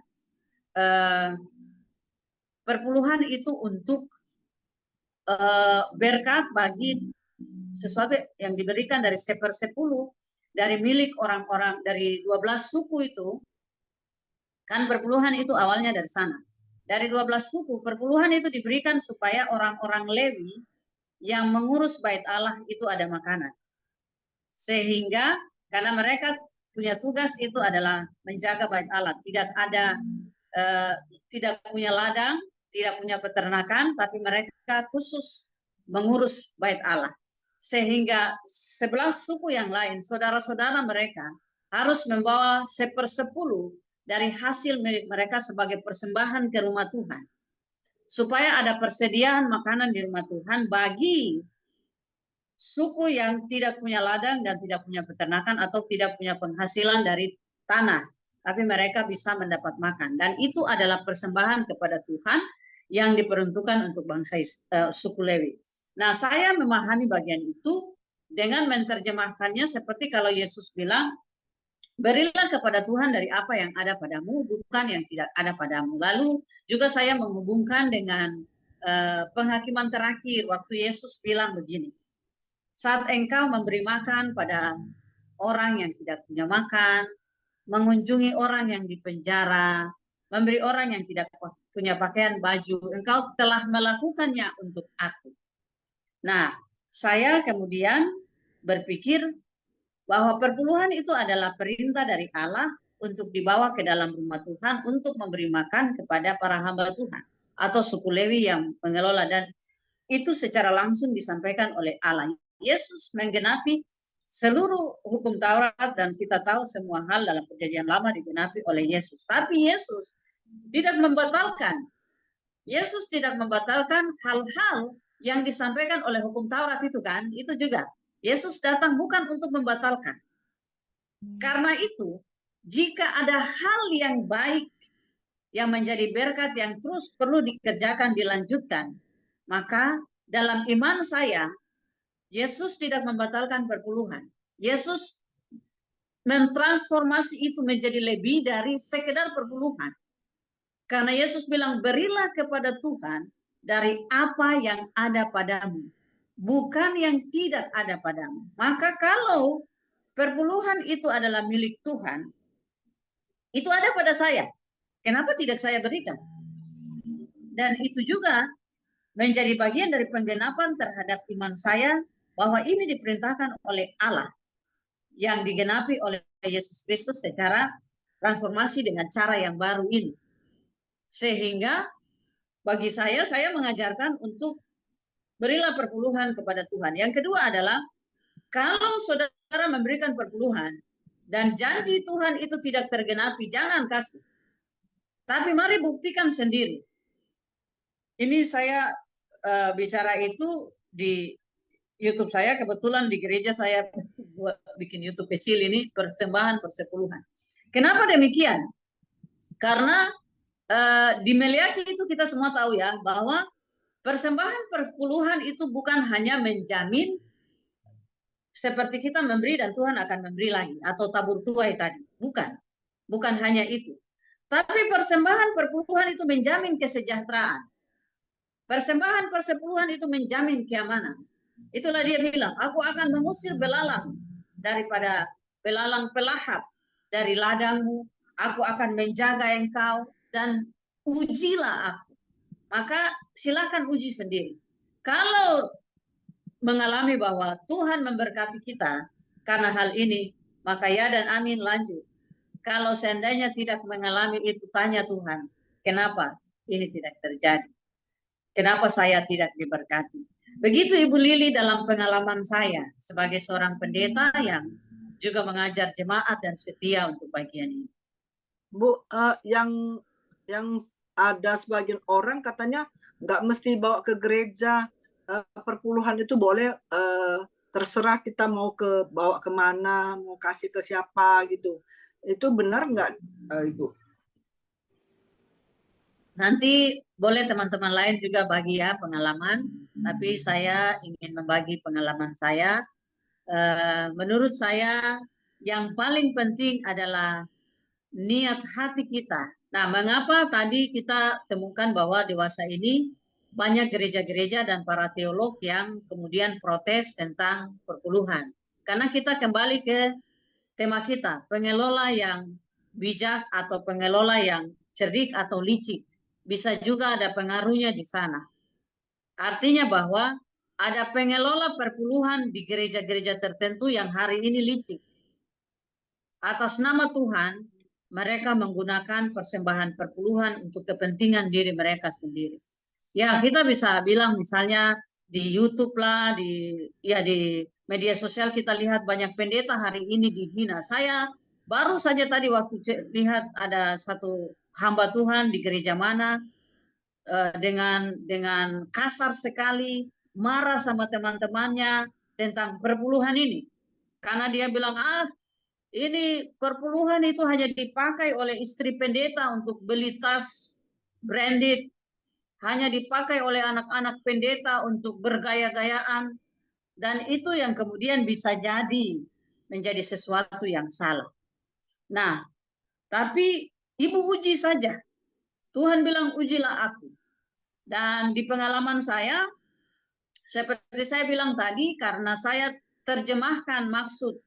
perpuluhan itu untuk berkat bagi sesuatu yang diberikan dari 1/10 dari milik orang-orang dari 12 suku itu, kan perpuluhan itu awalnya dari sana. Dari 12 suku, perpuluhan itu diberikan supaya orang-orang Lewi yang mengurus bait Allah itu ada makanan. Sehingga karena mereka punya tugas itu adalah menjaga bait Allah, tidak punya ladang, tidak punya peternakan, tapi mereka khusus mengurus bait Allah. Sehingga 11 suku yang lain, saudara-saudara mereka harus membawa 1/10 dari hasil milik mereka sebagai persembahan ke rumah Tuhan. supaya ada persediaan makanan di rumah Tuhan bagi suku yang tidak punya ladang dan tidak punya peternakan atau tidak punya penghasilan dari tanah, tapi mereka bisa mendapat makan. Dan itu adalah persembahan kepada Tuhan yang diperuntukkan untuk bangsa suku Lewi. Nah, saya memahami bagian itu dengan menerjemahkannya seperti kalau Yesus bilang, berilah kepada Tuhan dari apa yang ada padamu, bukan yang tidak ada padamu. Lalu juga saya menghubungkan dengan penghakiman terakhir, waktu Yesus bilang begini, saat engkau memberi makan pada orang yang tidak punya makan, mengunjungi orang yang di penjara, memberi orang yang tidak punya pakaian baju, engkau telah melakukannya untuk aku. Nah, saya kemudian berpikir bahwa perpuluhan itu adalah perintah dari Allah untuk dibawa ke dalam rumah Tuhan untuk memberi makan kepada para hamba Tuhan atau suku Lewi yang mengelola, dan itu secara langsung disampaikan oleh Allah. Yesus menggenapi seluruh hukum Taurat dan kita tahu semua hal dalam Perjanjian Lama digenapi oleh Yesus. Tapi Yesus tidak membatalkan. Yesus tidak membatalkan hal-hal yang disampaikan oleh hukum Taurat itu kan, itu juga. Yesus datang bukan untuk membatalkan. Karena itu, jika ada hal yang baik yang menjadi berkat yang terus perlu dikerjakan, dilanjutkan, maka dalam iman saya, Yesus tidak membatalkan perpuluhan. Yesus mentransformasi itu menjadi lebih dari sekedar perpuluhan. Karena Yesus bilang, berilah kepada Tuhan dari apa yang ada padamu, bukan yang tidak ada padamu. Maka kalau perpuluhan itu adalah milik Tuhan, itu ada pada saya. Kenapa tidak saya berikan? Dan itu juga menjadi bagian dari penggenapan terhadap iman saya bahwa ini diperintahkan oleh Allah yang digenapi oleh Yesus Kristus secara transformasi dengan cara yang baru ini. Sehingga bagi saya mengajarkan untuk berilah perpuluhan kepada Tuhan. Yang kedua adalah kalau saudara memberikan perpuluhan dan janji Tuhan itu tidak tergenapi, jangan kasih. Tapi mari buktikan sendiri. Ini saya bicara itu di YouTube saya, kebetulan di gereja saya buat bikin YouTube kecil ini, persembahan persepuluhan. Kenapa demikian? Karena di Meleakhi itu kita semua tahu ya, bahwa persembahan persepuluhan itu bukan hanya menjamin seperti kita memberi dan Tuhan akan memberi lagi, atau tabur tuai tadi. Bukan hanya itu. Tapi persembahan persepuluhan itu menjamin kesejahteraan. Persembahan persepuluhan itu menjamin keamanan. Itulah dia bilang, aku akan mengusir belalang daripada belalang pelahap dari ladangmu, aku akan menjaga engkau dan ujilah aku. Maka silakan uji sendiri. Kalau mengalami bahwa Tuhan memberkati kita karena hal ini, maka ya dan amin, lanjut. Kalau seandainya tidak mengalami itu, tanya Tuhan, kenapa ini tidak terjadi? Kenapa saya tidak diberkati? Begitu Ibu Lili dalam pengalaman saya sebagai seorang pendeta yang juga mengajar jemaat dan setia untuk bagian ini. Bu, yang ada sebagian orang katanya nggak mesti bawa ke gereja, perpuluhan itu boleh, terserah kita mau bawa kemana, mau kasih ke siapa gitu. Itu benar nggak, Ibu? Nanti boleh teman-teman lain juga bagi ya pengalaman, tapi saya ingin membagi pengalaman saya. Menurut saya yang paling penting adalah niat hati kita. Nah, mengapa tadi kita temukan bahwa dewasa ini banyak gereja-gereja dan para teolog yang kemudian protes tentang perpuluhan? Karena kita kembali ke tema kita, pengelola yang bijak atau pengelola yang cerdik atau licik. Bisa juga ada pengaruhnya di sana. Artinya bahwa ada pengelola perpuluhan di gereja-gereja tertentu yang hari ini licik. Atas nama Tuhan, mereka menggunakan persembahan perpuluhan untuk kepentingan diri mereka sendiri. Ya, kita bisa bilang misalnya di YouTube lah, di media sosial kita lihat banyak pendeta hari ini dihina. Saya baru saja tadi waktu lihat ada satu hamba Tuhan di gereja mana, dengan kasar sekali, marah sama teman-temannya tentang perpuluhan ini. Karena dia bilang, ini perpuluhan itu hanya dipakai oleh istri pendeta untuk beli tas branded, hanya dipakai oleh anak-anak pendeta untuk bergaya-gayaan, dan itu yang kemudian bisa jadi menjadi sesuatu yang salah. Nah, tapi ibu uji saja. Tuhan bilang, ujilah aku. Dan di pengalaman saya, seperti saya bilang tadi, karena saya terjemahkan maksud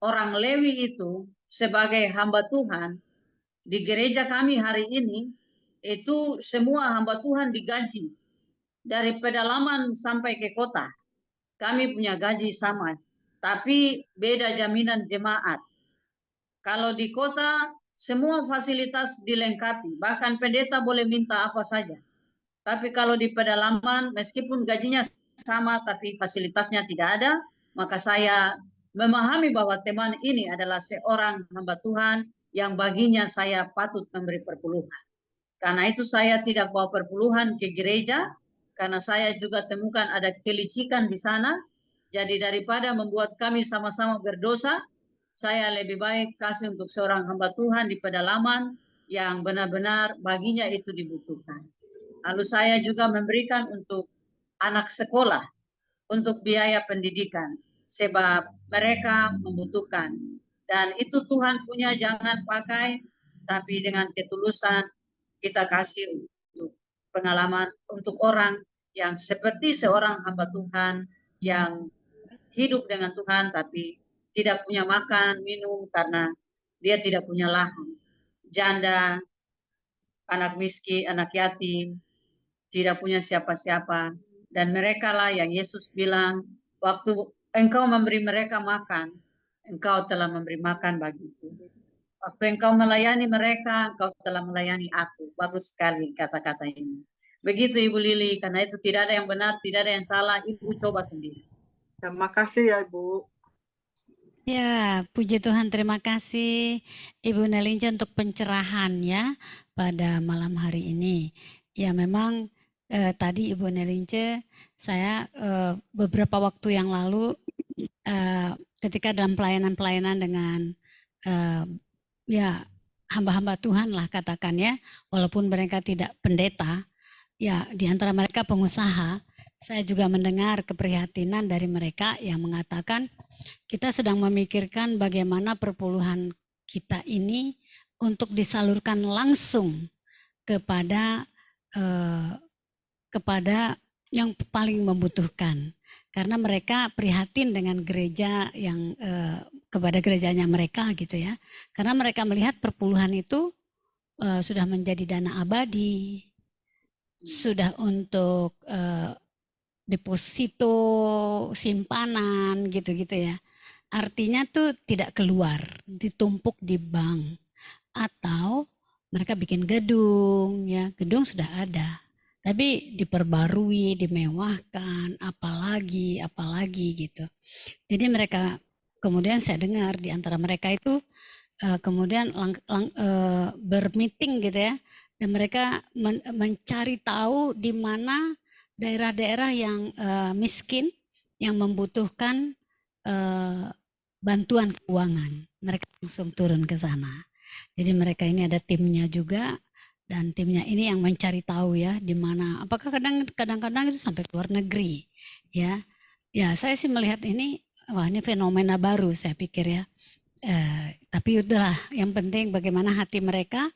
orang Lewi itu sebagai hamba Tuhan, di gereja kami hari ini, itu semua hamba Tuhan digaji. Dari pedalaman sampai ke kota, kami punya gaji sama. Tapi beda jaminan jemaat. Kalau di kota, semua fasilitas dilengkapi. Bahkan pendeta boleh minta apa saja. Tapi kalau di pedalaman, meskipun gajinya sama, tapi fasilitasnya tidak ada, maka saya memahami bahwa teman ini adalah seorang hamba Tuhan yang baginya saya patut memberi perpuluhan. Karena itu saya tidak bawa perpuluhan ke gereja, karena saya juga temukan ada kelicikan di sana. Jadi daripada membuat kami sama-sama berdosa, saya lebih baik kasih untuk seorang hamba Tuhan di pedalaman yang benar-benar baginya itu dibutuhkan. Lalu saya juga memberikan untuk anak sekolah, untuk biaya pendidikan, sebab mereka membutuhkan. Dan itu Tuhan punya, jangan pakai, tapi dengan ketulusan kita kasih untuk pengalaman untuk orang yang seperti seorang hamba Tuhan yang hidup dengan Tuhan, tapi tidak punya makan, minum, karena dia tidak punya lahan. Janda, anak miskin, anak yatim, tidak punya siapa-siapa. Dan mereka lah yang Yesus bilang, waktu engkau memberi mereka makan, engkau telah memberi makan bagiku. Waktu engkau melayani mereka, engkau telah melayani aku. Bagus sekali kata-kata ini. Begitu Ibu Lili, karena itu tidak ada yang benar, tidak ada yang salah. Ibu coba sendiri. Terima kasih ya Ibu. Ya, puji Tuhan, terima kasih Ibu Nelince untuk pencerahannya pada malam hari ini. Ya memang tadi Ibu Nelince, saya beberapa waktu yang lalu ketika dalam pelayanan-pelayanan dengan ya hamba-hamba Tuhan lah katakan ya, walaupun mereka tidak pendeta, ya di antara mereka pengusaha, saya juga mendengar keprihatinan dari mereka yang mengatakan kita sedang memikirkan bagaimana perpuluhan kita ini untuk disalurkan langsung kepada yang paling membutuhkan, karena mereka prihatin dengan gereja yang kepada gerejanya mereka gitu ya, karena mereka melihat perpuluhan itu sudah menjadi dana abadi, sudah untuk deposito simpanan gitu-gitu ya. Artinya tuh tidak keluar, ditumpuk di bank, atau mereka bikin gedung ya, gedung sudah ada, tapi diperbarui, dimewahkan, apalagi gitu. Jadi mereka, kemudian saya dengar di antara mereka itu kemudian bermeeting gitu ya, dan mereka mencari tahu di mana daerah-daerah yang miskin, yang membutuhkan bantuan keuangan. Mereka langsung turun ke sana. Jadi mereka ini ada timnya juga, dan timnya ini yang mencari tahu ya di mana. Apakah kadang-kadang itu sampai ke luar negeri ya. Ya saya sih melihat ini, wah ini fenomena baru saya pikir ya. Tapi udahlah, yang penting bagaimana hati mereka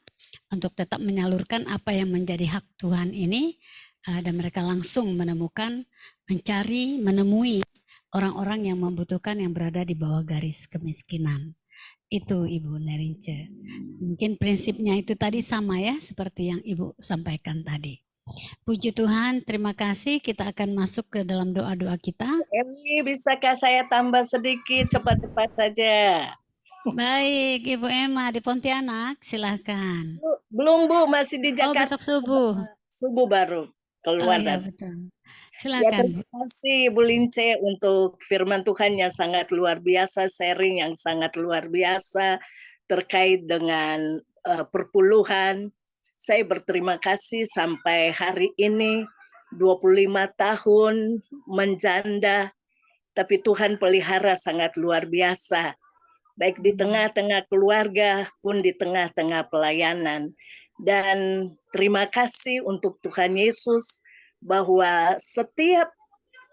untuk tetap menyalurkan apa yang menjadi hak Tuhan ini, dan mereka langsung menemui orang-orang yang membutuhkan, yang berada di bawah garis kemiskinan. Itu Ibu Nelince. Mungkin prinsipnya itu tadi sama ya, seperti yang Ibu sampaikan tadi. Puji Tuhan, terima kasih. Kita akan masuk ke dalam doa-doa kita. Emi, bisakah saya tambah sedikit, cepat-cepat saja? Baik, Ibu Emma di Pontianak, silahkan. Belum Bu, masih di Oh, Jakarta. besok subuh. Subuh baru keluar. Oh iya, dan betul. Ya, Silakan Bu. terima kasih Bu Lince untuk firman Tuhan yang sangat luar biasa, sharing yang sangat luar biasa terkait dengan perpuluhan. Saya berterima kasih sampai hari ini 25 tahun menjanda, tapi Tuhan pelihara sangat luar biasa. Baik di tengah-tengah keluarga pun di tengah-tengah pelayanan. Dan terima kasih untuk Tuhan Yesus bahwa setiap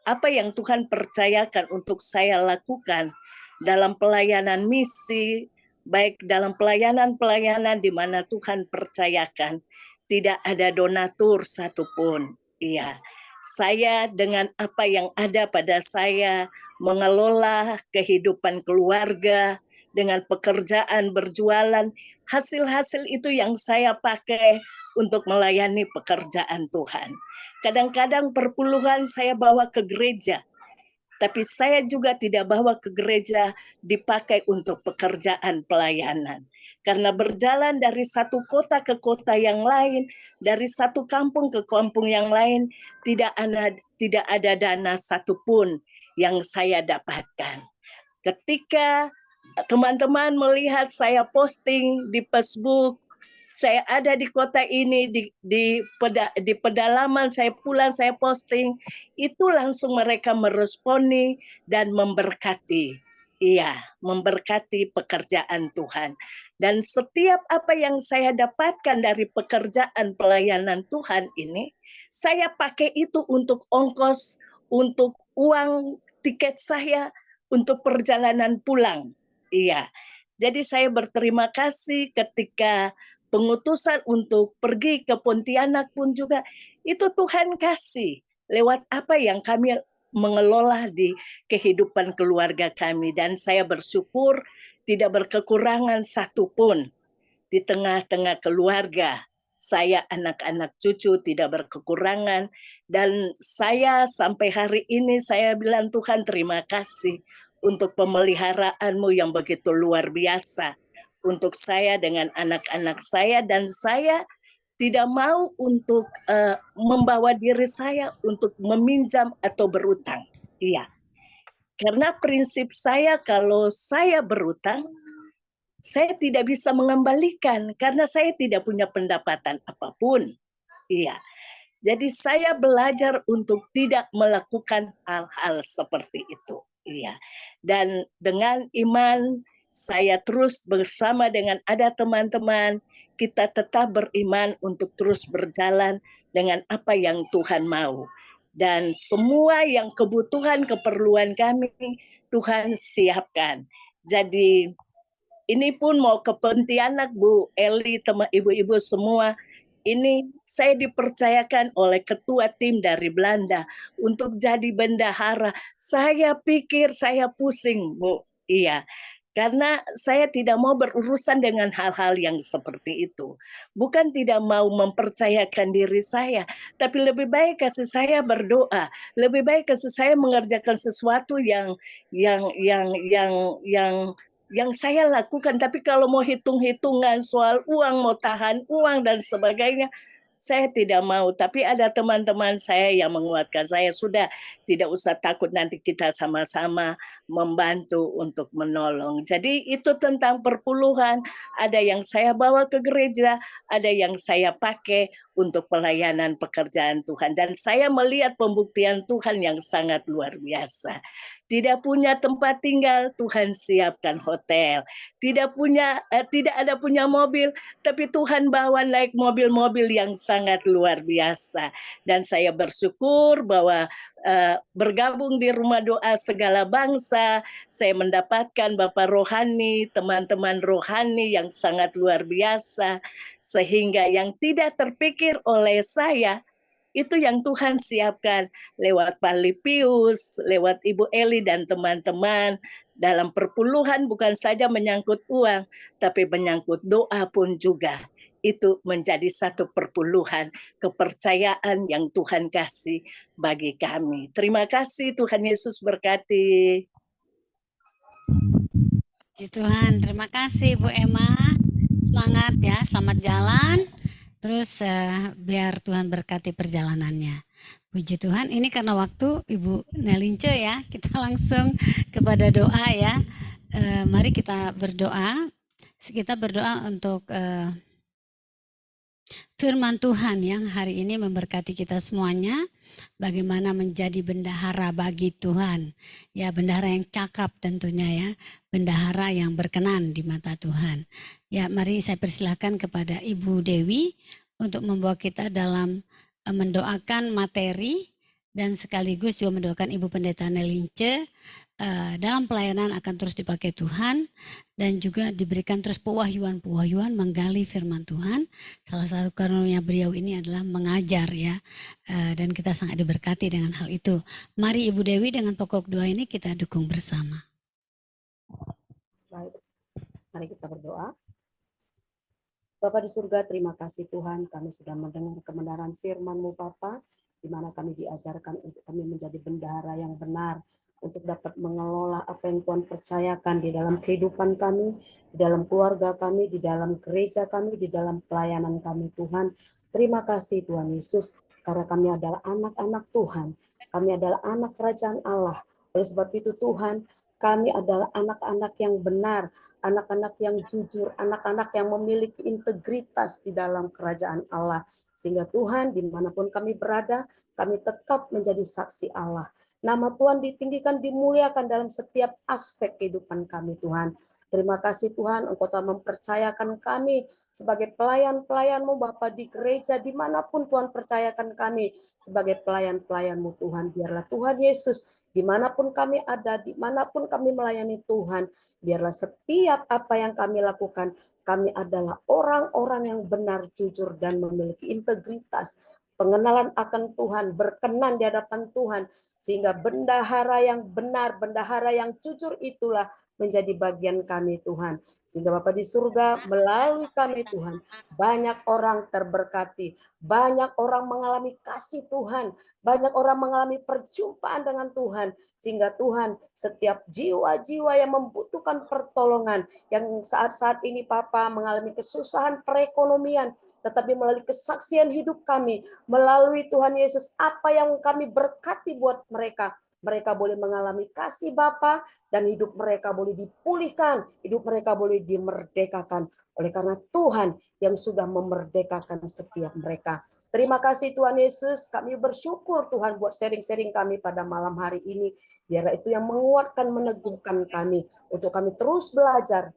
apa yang Tuhan percayakan untuk saya lakukan dalam pelayanan misi, baik dalam pelayanan-pelayanan di mana Tuhan percayakan, tidak ada donatur satupun. Iya, saya dengan apa yang ada pada saya mengelola kehidupan keluarga dengan pekerjaan berjualan, hasil-hasil itu yang saya pakai untuk melayani pekerjaan Tuhan. Kadang-kadang perpuluhan saya bawa ke gereja, tapi saya juga tidak bawa ke gereja dipakai untuk pekerjaan pelayanan. Karena berjalan dari satu kota ke kota yang lain, dari satu kampung ke kampung yang lain, tidak ada dana satupun yang saya dapatkan. Ketika teman-teman melihat saya posting di Facebook, saya ada di kota ini, di pedalaman, saya pulang, saya posting, itu langsung mereka meresponi dan memberkati. Iya, memberkati pekerjaan Tuhan. Dan setiap apa yang saya dapatkan dari pekerjaan pelayanan Tuhan ini, saya pakai itu untuk ongkos, untuk uang tiket saya, untuk perjalanan pulang. Iya, jadi saya berterima kasih ketika pengutusan untuk pergi ke Pontianak pun juga itu Tuhan kasih lewat apa yang kami mengelola di kehidupan keluarga kami, dan saya bersyukur tidak berkekurangan satupun di tengah-tengah keluarga. Saya, anak-anak cucu tidak berkekurangan, dan saya sampai hari ini saya bilang, Tuhan terima kasih untuk pemeliharaanmu yang begitu luar biasa untuk saya dengan anak-anak saya, dan saya tidak mau untuk membawa diri saya untuk meminjam atau berutang. Iya, karena prinsip saya kalau saya berutang, saya tidak bisa mengembalikan karena saya tidak punya pendapatan apapun. Iya. Jadi saya belajar untuk tidak melakukan hal-hal seperti itu. Iya. Dan dengan iman saya terus bersama dengan ada teman-teman, kita tetap beriman untuk terus berjalan dengan apa yang Tuhan mau. Dan semua yang kebutuhan, keperluan kami, Tuhan siapkan. Jadi ini pun mau ke Pontianak, Bu Eli, teman ibu-ibu semua, ini saya dipercayakan oleh ketua tim dari Belanda untuk jadi bendahara. Saya pikir saya pusing, Bu. Iya, karena saya tidak mau berurusan dengan hal-hal yang seperti itu. Bukan tidak mau mempercayakan diri saya, tapi lebih baik kasih saya berdoa, lebih baik kasih saya mengerjakan sesuatu yang saya lakukan. Tapi kalau mau hitung-hitungan soal uang, mau tahan uang dan sebagainya, saya tidak mau. Tapi ada teman-teman saya yang menguatkan saya, sudah tidak usah takut, nanti kita sama-sama membantu untuk menolong. Jadi itu tentang perpuluhan, ada yang saya bawa ke gereja, ada yang saya pakai untuk pelayanan pekerjaan Tuhan. Dan saya melihat pembuktian Tuhan yang sangat luar biasa. Tidak punya tempat tinggal, Tuhan siapkan hotel. Tidak ada punya mobil, tapi Tuhan bawa naik mobil-mobil yang sangat luar biasa. Dan saya bersyukur bahwa bergabung di Rumah Doa Segala Bangsa, saya mendapatkan Bapak rohani, teman-teman rohani yang sangat luar biasa, sehingga yang tidak terpikir oleh saya, itu yang Tuhan siapkan lewat Pak Lipius, lewat Ibu Eli dan teman-teman dalam perpuluhan, bukan saja menyangkut uang, tapi menyangkut doa pun juga. Itu menjadi satu perpuluhan kepercayaan yang Tuhan kasih bagi kami. Terima kasih, Tuhan Yesus berkati. Puji Tuhan, terima kasih Bu Emma. Semangat ya, selamat jalan. Terus biar Tuhan berkati perjalanannya. Puji Tuhan, ini karena waktu Ibu Nelince ya, kita langsung kepada doa ya. Mari kita berdoa. Kita berdoa untuk firman Tuhan yang hari ini memberkati kita semuanya. Bagaimana menjadi bendahara bagi Tuhan. Ya, bendahara yang cakap tentunya ya. Bendahara yang berkenan di mata Tuhan. Ya, mari saya persilakan kepada Ibu Dewi untuk membawa kita dalam mendoakan materi dan sekaligus juga mendoakan Ibu Pendeta Nelince dalam pelayanan akan terus dipakai Tuhan dan juga diberikan terus pewahyuan-pewahyuan menggali firman Tuhan. Salah satu karunia beliau ini adalah mengajar ya, dan kita sangat diberkati dengan hal itu. Mari Ibu Dewi dengan pokok doa ini kita dukung bersama. Baik, mari kita berdoa. Bapa di surga, terima kasih Tuhan, kami sudah mendengar kebenaran firman-Mu Bapa, di mana kami diajarkan untuk kami menjadi bendahara yang benar, untuk dapat mengelola apa yang Tuhan percayakan di dalam kehidupan kami, di dalam keluarga kami, di dalam gereja kami, di dalam pelayanan kami Tuhan. Terima kasih Tuhan Yesus, karena kami adalah anak-anak Tuhan, kami adalah anak kerajaan Allah. Oleh sebab itu Tuhan, kami adalah anak-anak yang benar, anak-anak yang jujur, anak-anak yang memiliki integritas di dalam kerajaan Allah. Sehingga Tuhan, dimanapun kami berada, kami tetap menjadi saksi Allah. Nama Tuhan ditinggikan, dimuliakan dalam setiap aspek kehidupan kami Tuhan. Terima kasih Tuhan, Engkau telah mempercayakan kami sebagai pelayan-pelayan-Mu Bapa di gereja, dimanapun Tuhan percayakan kami sebagai pelayan-pelayan-Mu Tuhan. Biarlah Tuhan Yesus, dimanapun kami ada, dimanapun kami melayani Tuhan, biarlah setiap apa yang kami lakukan, kami adalah orang-orang yang benar, jujur, dan memiliki integritas, pengenalan akan Tuhan, berkenan di hadapan Tuhan, sehingga bendahara yang benar, bendahara yang jujur itulah menjadi bagian kami Tuhan. Sehingga Bapa di surga, melalui kami Tuhan, banyak orang terberkati, banyak orang mengalami kasih Tuhan, banyak orang mengalami perjumpaan dengan Tuhan, sehingga Tuhan, setiap jiwa-jiwa yang membutuhkan pertolongan, yang saat-saat ini Papa mengalami kesusahan perekonomian, tetapi melalui kesaksian hidup kami, melalui Tuhan Yesus, apa yang kami berkati buat mereka, mereka boleh mengalami kasih Bapa, dan hidup mereka boleh dipulihkan, hidup mereka boleh dimerdekakan, oleh karena Tuhan yang sudah memerdekakan setiap mereka. Terima kasih Tuhan Yesus, kami bersyukur Tuhan buat sharing-sharing kami pada malam hari ini. Biarlah itu yang menguatkan, meneguhkan kami, untuk kami terus belajar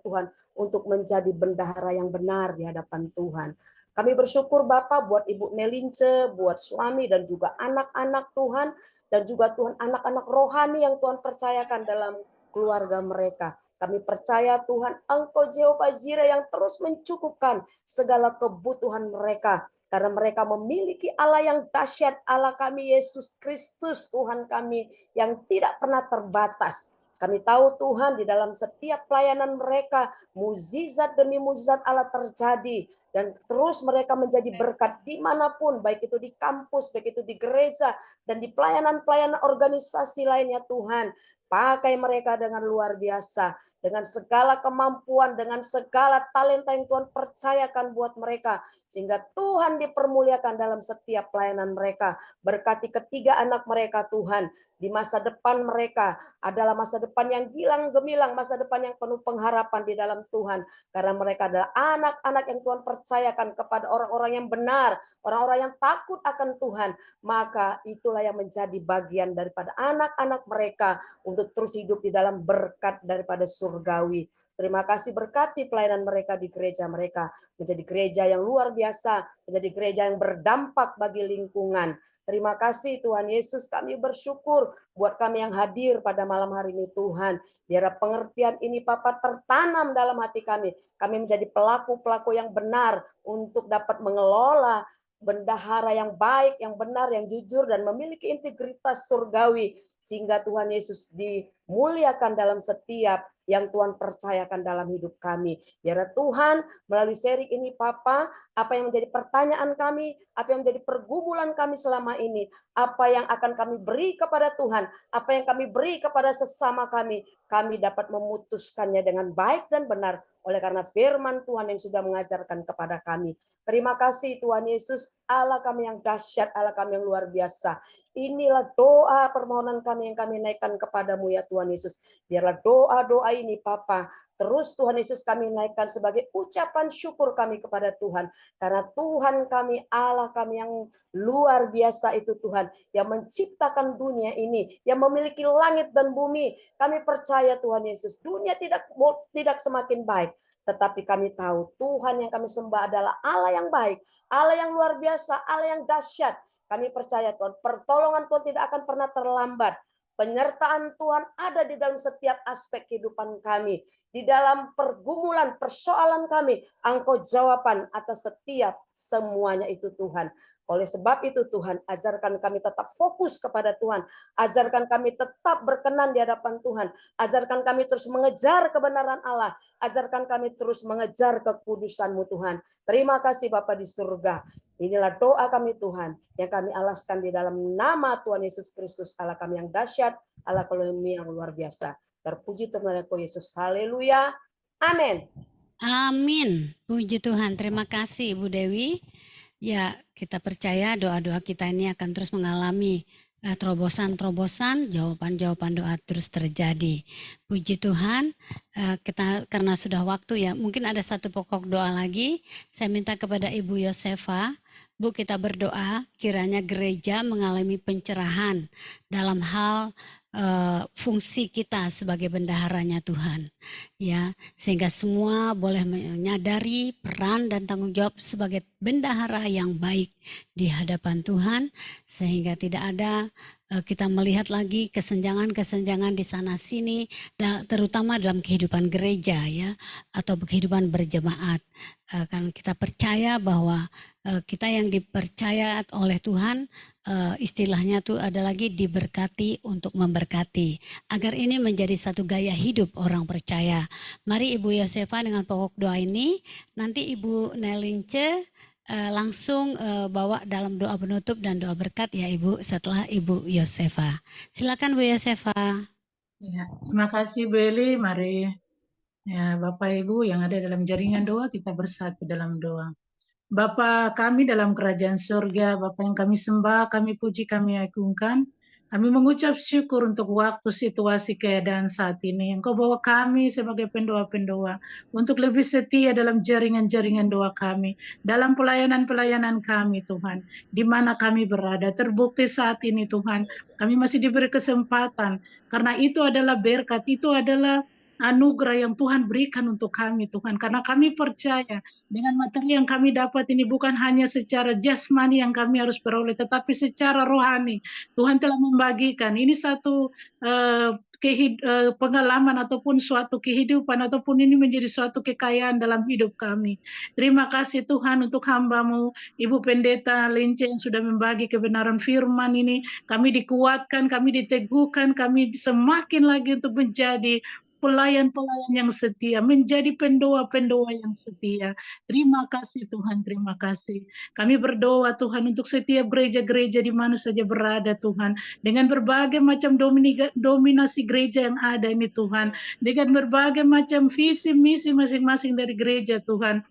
Tuhan, untuk menjadi bendahara yang benar di hadapan Tuhan. Kami bersyukur Bapak buat Ibu Nelince, buat suami dan juga anak-anak Tuhan, dan juga Tuhan anak-anak rohani yang Tuhan percayakan dalam keluarga mereka. Kami percaya Tuhan, Engkau Jehovah Jireh yang terus mencukupkan segala kebutuhan mereka. Karena mereka memiliki Allah yang dahsyat, Allah kami Yesus Kristus, Tuhan kami yang tidak pernah terbatas. Kami tahu Tuhan di dalam setiap pelayanan mereka, mukjizat demi mukjizat Allah terjadi. Dan terus mereka menjadi berkat dimanapun, baik itu di kampus, baik itu di gereja, dan di pelayanan-pelayanan organisasi lainnya Tuhan. Pakai mereka dengan luar biasa, dengan segala kemampuan, dengan segala talenta yang Tuhan percayakan buat mereka, sehingga Tuhan dipermuliakan dalam setiap pelayanan mereka. Berkati ketiga anak mereka Tuhan, di masa depan mereka adalah masa depan yang gilang gemilang, masa depan yang penuh pengharapan di dalam Tuhan, karena mereka adalah anak-anak yang Tuhan percayakan kepada orang-orang yang benar, orang-orang yang takut akan Tuhan. Maka itulah yang menjadi bagian daripada anak-anak mereka untuk terus hidup di dalam berkat daripada surgawi. Terima kasih, berkati pelayanan mereka di gereja mereka, menjadi gereja yang luar biasa, menjadi gereja yang berdampak bagi lingkungan. Terima kasih Tuhan Yesus, kami bersyukur buat kami yang hadir pada malam hari ini Tuhan. Biar pengertian ini Papa tertanam dalam hati kami. Kami menjadi pelaku-pelaku yang benar untuk dapat mengelola bendahara yang baik, yang benar, yang jujur, dan memiliki integritas surgawi. Sehingga Tuhan Yesus dimuliakan dalam setiap yang Tuhan percayakan dalam hidup kami. Biar Tuhan melalui seri ini Papa, apa yang menjadi pertanyaan kami, apa yang menjadi pergumulan kami selama ini, apa yang akan kami beri kepada Tuhan, apa yang kami beri kepada sesama kami dapat memutuskannya dengan baik dan benar, oleh karena firman Tuhan yang sudah mengajarkan kepada kami. Terima kasih Tuhan Yesus, Allah kami yang dahsyat, Allah kami yang luar biasa. Inilah doa permohonan kami yang kami naikkan kepadamu ya Tuhan Yesus. Biarlah doa-doa ini Bapa terus Tuhan Yesus kami naikkan sebagai ucapan syukur kami kepada Tuhan. Karena Tuhan kami, Allah kami yang luar biasa itu Tuhan. Yang menciptakan dunia ini. Yang memiliki langit dan bumi. Kami percaya Tuhan Yesus. Dunia tidak semakin baik. Tetapi kami tahu Tuhan yang kami sembah adalah Allah yang baik. Allah yang luar biasa. Allah yang dahsyat. Kami percaya Tuhan, pertolongan Tuhan tidak akan pernah terlambat. Penyertaan Tuhan ada di dalam setiap aspek kehidupan kami. Di dalam pergumulan, persoalan kami, Engkau jawaban atas setiap semuanya itu Tuhan. Oleh sebab itu Tuhan, ajarkan kami tetap fokus kepada Tuhan. Ajarkan kami tetap berkenan di hadapan Tuhan. Ajarkan kami terus mengejar kebenaran Allah. Ajarkan kami terus mengejar kekudusan-Mu Tuhan. Terima kasih Bapa di surga. Inilah doa kami Tuhan yang kami alaskan di dalam nama Tuhan Yesus Kristus, Allah kami yang dahsyat, Allah kami yang luar biasa. Terpuji Tuhan Yesus. Haleluya. Amin. Amin. Puji Tuhan. Terima kasih Ibu Dewi. Ya, kita percaya doa-doa kita ini akan terus mengalami terobosan-terobosan, jawaban-jawaban doa terus terjadi. Puji Tuhan, kita karena sudah waktu ya, mungkin ada satu pokok doa lagi. Saya minta kepada Ibu Yosefa, Bu, kita berdoa kiranya gereja mengalami pencerahan dalam hal fungsi kita sebagai bendaharanya Tuhan, ya, sehingga semua boleh menyadari peran dan tanggung jawab sebagai bendahara yang baik di hadapan Tuhan, sehingga tidak ada kita melihat lagi kesenjangan-kesenjangan di sana sini, terutama dalam kehidupan gereja ya, atau kehidupan berjemaat. Kan kita percaya bahwa kita yang dipercaya oleh Tuhan, istilahnya tuh ada lagi diberkati untuk memberkati, agar ini menjadi satu gaya hidup orang percaya. Mari Ibu Yosefa dengan pokok doa ini, nanti Ibu Nelince langsung bawa dalam doa penutup dan doa berkat ya Ibu, setelah Ibu Yosefa. Silakan Bu Yosefa. Ya, terima kasih Beli. Mari ya Bapak Ibu yang ada dalam jaringan doa, kita bersatu dalam doa. Bapa kami dalam kerajaan surga, Bapa yang kami sembah, kami puji, kami agungkan. Kami mengucap syukur untuk waktu, situasi, keadaan saat ini. Engkau bawa kami sebagai pendoa-pendoa untuk lebih setia dalam jaringan-jaringan doa kami, dalam pelayanan-pelayanan kami Tuhan, di mana kami berada. Terbukti saat ini Tuhan, kami masih diberi kesempatan, karena itu adalah berkat, itu adalah anugerah yang Tuhan berikan untuk kami Tuhan, karena kami percaya dengan materi yang kami dapat ini bukan hanya secara jasmani yang kami harus peroleh, tetapi secara rohani Tuhan telah membagikan. Ini satu pengalaman ataupun suatu kehidupan, ataupun ini menjadi suatu kekayaan dalam hidup kami. Terima kasih Tuhan untuk hamba-Mu Ibu Pendeta Lince yang sudah membagi kebenaran firman ini. Kami dikuatkan, kami diteguhkan, kami semakin lagi untuk menjadi pelayan-pelayan yang setia, menjadi pendoa-pendoa yang setia. Terima kasih Tuhan, terima kasih. Kami berdoa Tuhan untuk setiap gereja-gereja di mana saja berada Tuhan, dengan berbagai macam dominasi gereja yang ada ini Tuhan, dengan berbagai macam visi misi masing-masing dari gereja Tuhan,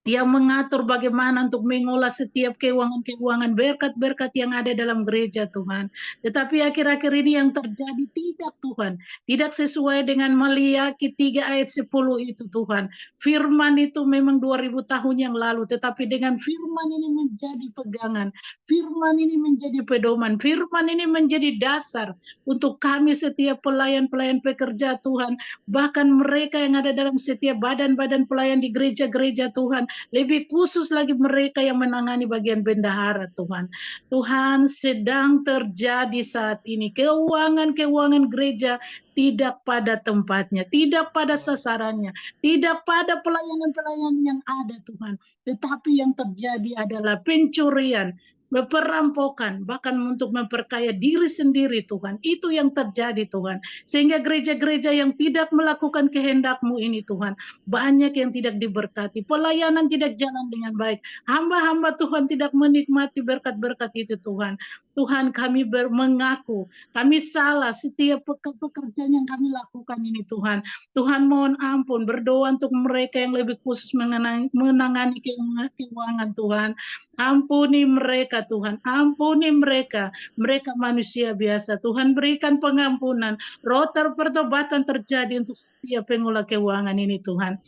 yang mengatur bagaimana untuk mengolah setiap keuangan-keuangan, berkat-berkat yang ada dalam gereja Tuhan. Tetapi akhir-akhir ini yang terjadi tidak Tuhan, tidak sesuai dengan Maliaki 3 ayat 10 itu Tuhan. Firman itu memang 2000 tahun yang lalu, tetapi dengan firman ini menjadi pegangan, firman ini menjadi pedoman, firman ini menjadi dasar untuk kami setiap pelayan-pelayan pekerja Tuhan, bahkan mereka yang ada dalam setiap badan-badan pelayan di gereja-gereja Tuhan, lebih khusus lagi mereka yang menangani bagian bendahara Tuhan. Tuhan, sedang terjadi saat ini keuangan-keuangan gereja tidak pada tempatnya, tidak pada sasarannya, tidak pada pelayanan-pelayanan yang ada Tuhan. Tetapi yang terjadi adalah pencurian, perampokan, bahkan untuk memperkaya diri sendiri Tuhan. Itu yang terjadi Tuhan. Sehingga gereja-gereja yang tidak melakukan kehendak-Mu ini Tuhan, banyak yang tidak diberkati, pelayanan tidak jalan dengan baik, hamba-hamba Tuhan tidak menikmati berkat-berkat itu Tuhan. Tuhan, kami mengaku kami salah setiap pekerjaan yang kami lakukan ini Tuhan. Tuhan mohon ampun, berdoa untuk mereka yang lebih khusus menangani keuangan Tuhan. Ampuni mereka Tuhan, ampuni mereka. Mereka manusia biasa. Tuhan berikan pengampunan. Roh pertobatan terjadi untuk setiap pengelola keuangan ini Tuhan.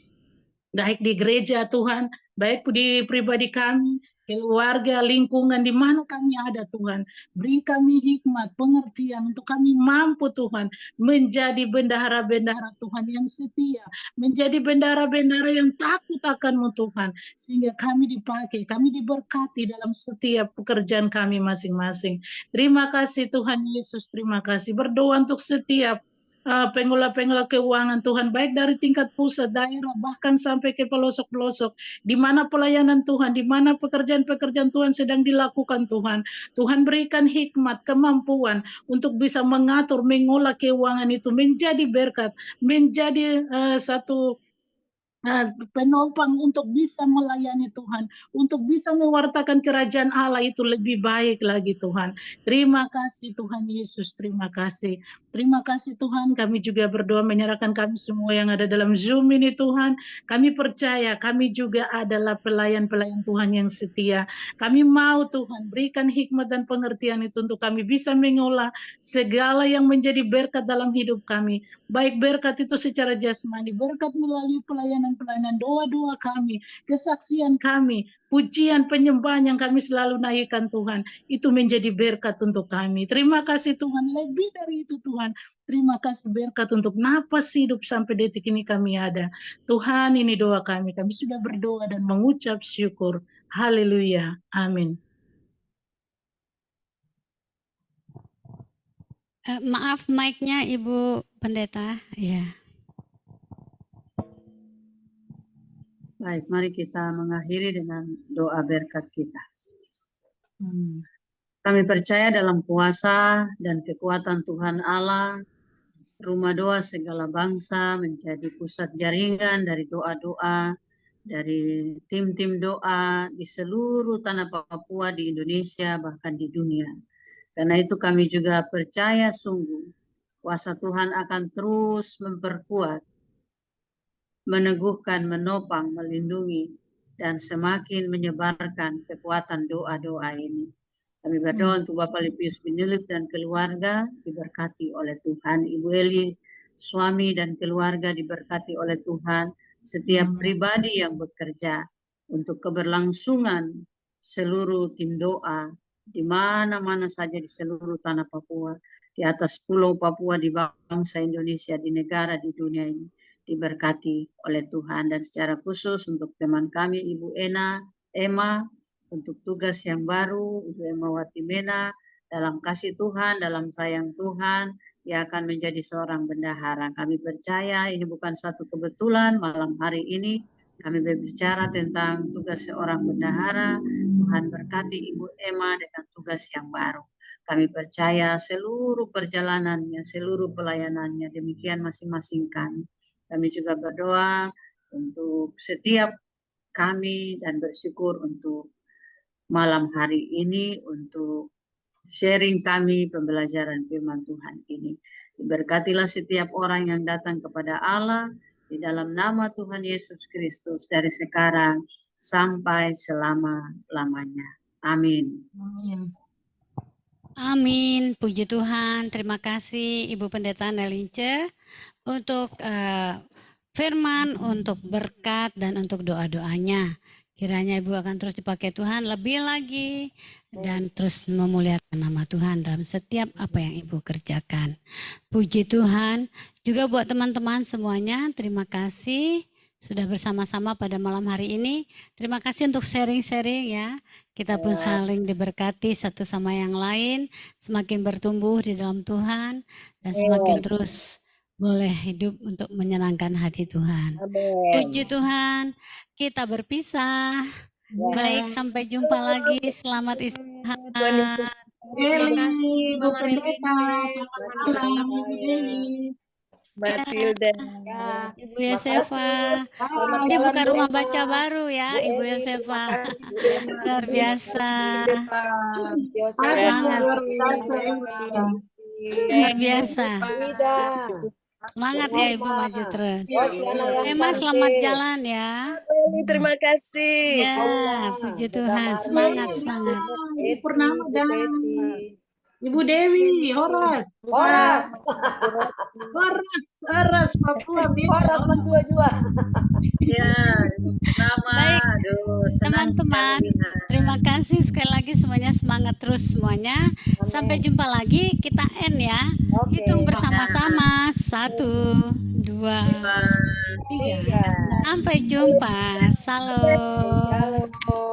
Baik di gereja Tuhan, baik di pribadi kami, keluarga, lingkungan di mana kami ada Tuhan. Beri kami hikmat, pengertian untuk kami mampu Tuhan menjadi bendahara-bendahara Tuhan yang setia, menjadi bendahara-bendahara yang takut akan-Mu Tuhan, sehingga kami dipakai, kami diberkati dalam setiap pekerjaan kami masing-masing. Terima kasih Tuhan Yesus, terima kasih. Berdoa untuk setiap pengelola-pengelola keuangan Tuhan, baik dari tingkat pusat, daerah, bahkan sampai ke pelosok-pelosok, di mana pelayanan Tuhan, di mana pekerjaan-pekerjaan Tuhan sedang dilakukan Tuhan. Tuhan berikan hikmat, kemampuan untuk bisa mengatur, mengolah keuangan itu menjadi berkat, menjadi satu penopang untuk bisa melayani Tuhan, untuk bisa mewartakan kerajaan Allah itu lebih baik lagi Tuhan. Terima kasih Tuhan Yesus, terima kasih. Terima kasih Tuhan, kami juga berdoa menyerahkan kami semua yang ada dalam Zoom ini Tuhan. Kami percaya kami juga adalah pelayan-pelayan Tuhan yang setia. Kami mau Tuhan berikan hikmat dan pengertian itu untuk kami bisa mengolah segala yang menjadi berkat dalam hidup kami. Baik berkat itu secara jasmani, berkat melalui pelayanan-pelayanan, doa-doa kami, kesaksian kami, pujian penyembahan yang kami selalu naikkan Tuhan, itu menjadi berkat untuk kami. Terima kasih Tuhan, lebih dari itu Tuhan, terima kasih berkat untuk napas hidup sampai detik ini kami ada. Tuhan, ini doa kami sudah berdoa dan mengucap syukur. Haleluya, amin. Maaf mic-nya Ibu Pendeta, ya. Baik, mari kita mengakhiri dengan doa berkat kita. Kami percaya dalam kuasa dan kekuatan Tuhan Allah, rumah doa segala bangsa menjadi pusat jaringan dari doa-doa, dari tim-tim doa di seluruh tanah Papua, di Indonesia, bahkan di dunia. Karena itu kami juga percaya sungguh kuasa Tuhan akan terus memperkuat, meneguhkan, menopang, melindungi, dan semakin menyebarkan kekuatan doa-doa ini. Kami berdoa untuk Bapak Lipius Binilik dan keluarga diberkati oleh Tuhan. Ibu Eli, suami dan keluarga diberkati oleh Tuhan. Setiap pribadi yang bekerja untuk keberlangsungan seluruh tim doa di mana-mana saja di seluruh tanah Papua, di atas pulau Papua, di bangsa Indonesia, di negara, di dunia ini diberkati oleh Tuhan. Dan secara khusus untuk teman kami Ibu Emma, untuk tugas yang baru, Ibu Emma Watimena, dalam kasih Tuhan, dalam sayang Tuhan, ia akan menjadi seorang bendahara. Kami percaya ini bukan satu kebetulan, malam hari ini kami berbicara tentang tugas seorang bendahara. Tuhan berkati Ibu Emma dengan tugas yang baru. Kami percaya seluruh perjalanannya, seluruh pelayanannya, demikian masing-masing kami. Kami juga berdoa untuk setiap kami dan bersyukur untuk malam hari ini, untuk sharing kami pembelajaran firman Tuhan ini. Diberkatilah setiap orang yang datang kepada Allah di dalam nama Tuhan Yesus Kristus dari sekarang sampai selama-lamanya. Amin. Amin. Amin, puji Tuhan. Terima kasih Ibu Pendeta Nelince untuk firman, untuk berkat, dan untuk doa-doanya. Kiranya Ibu akan terus dipakai Tuhan lebih lagi dan terus memuliakan nama Tuhan dalam setiap apa yang Ibu kerjakan. Puji Tuhan. Juga buat teman-teman semuanya, terima kasih sudah bersama-sama pada malam hari ini. Terima kasih untuk sharing-sharing ya. Kita pun saling diberkati satu sama yang lain, semakin bertumbuh di dalam Tuhan dan semakin terus boleh hidup untuk menyenangkan hati Tuhan. Puji Tuhan, kita berpisah. Baik, sampai jumpa lagi. Selamat istirahat. Eli, Ibu Pendeta, selamat malam, Ibu Eli. Matilda. Ya, Ibu Yosefa, selamat ini jalan, bukan Bu rumah Emma. baca baru ya, Bu Ibu Eli, Yosefa. terima kasih, Bu Emma. Luar biasa. Yosef, Semangat. Luar biasa. Ida. Semangat ya Ibu, maju terus. Rosiana yang Emma cantik. selamat jalan ya. Deli, terima kasih. Ya, Paula, puji Bunda Tuhan. Mari, Semangat, Ibu semangat. Eti, Purnama Bu dan Peti, Ibu Dewi, Horas. Horas, Horas Papua, beda. Horas menjua-jua. Ya, nama, Baik, aduh, senang teman-teman. sekali. Nah, Terima kasih sekali lagi semuanya, semangat terus semuanya. Sampai Amin. jumpa lagi, kita end ya. Oke. Hitung bersama-sama. 1, 2, Bye. 3. Tiga. Sampai jumpa. Salam. Shalom.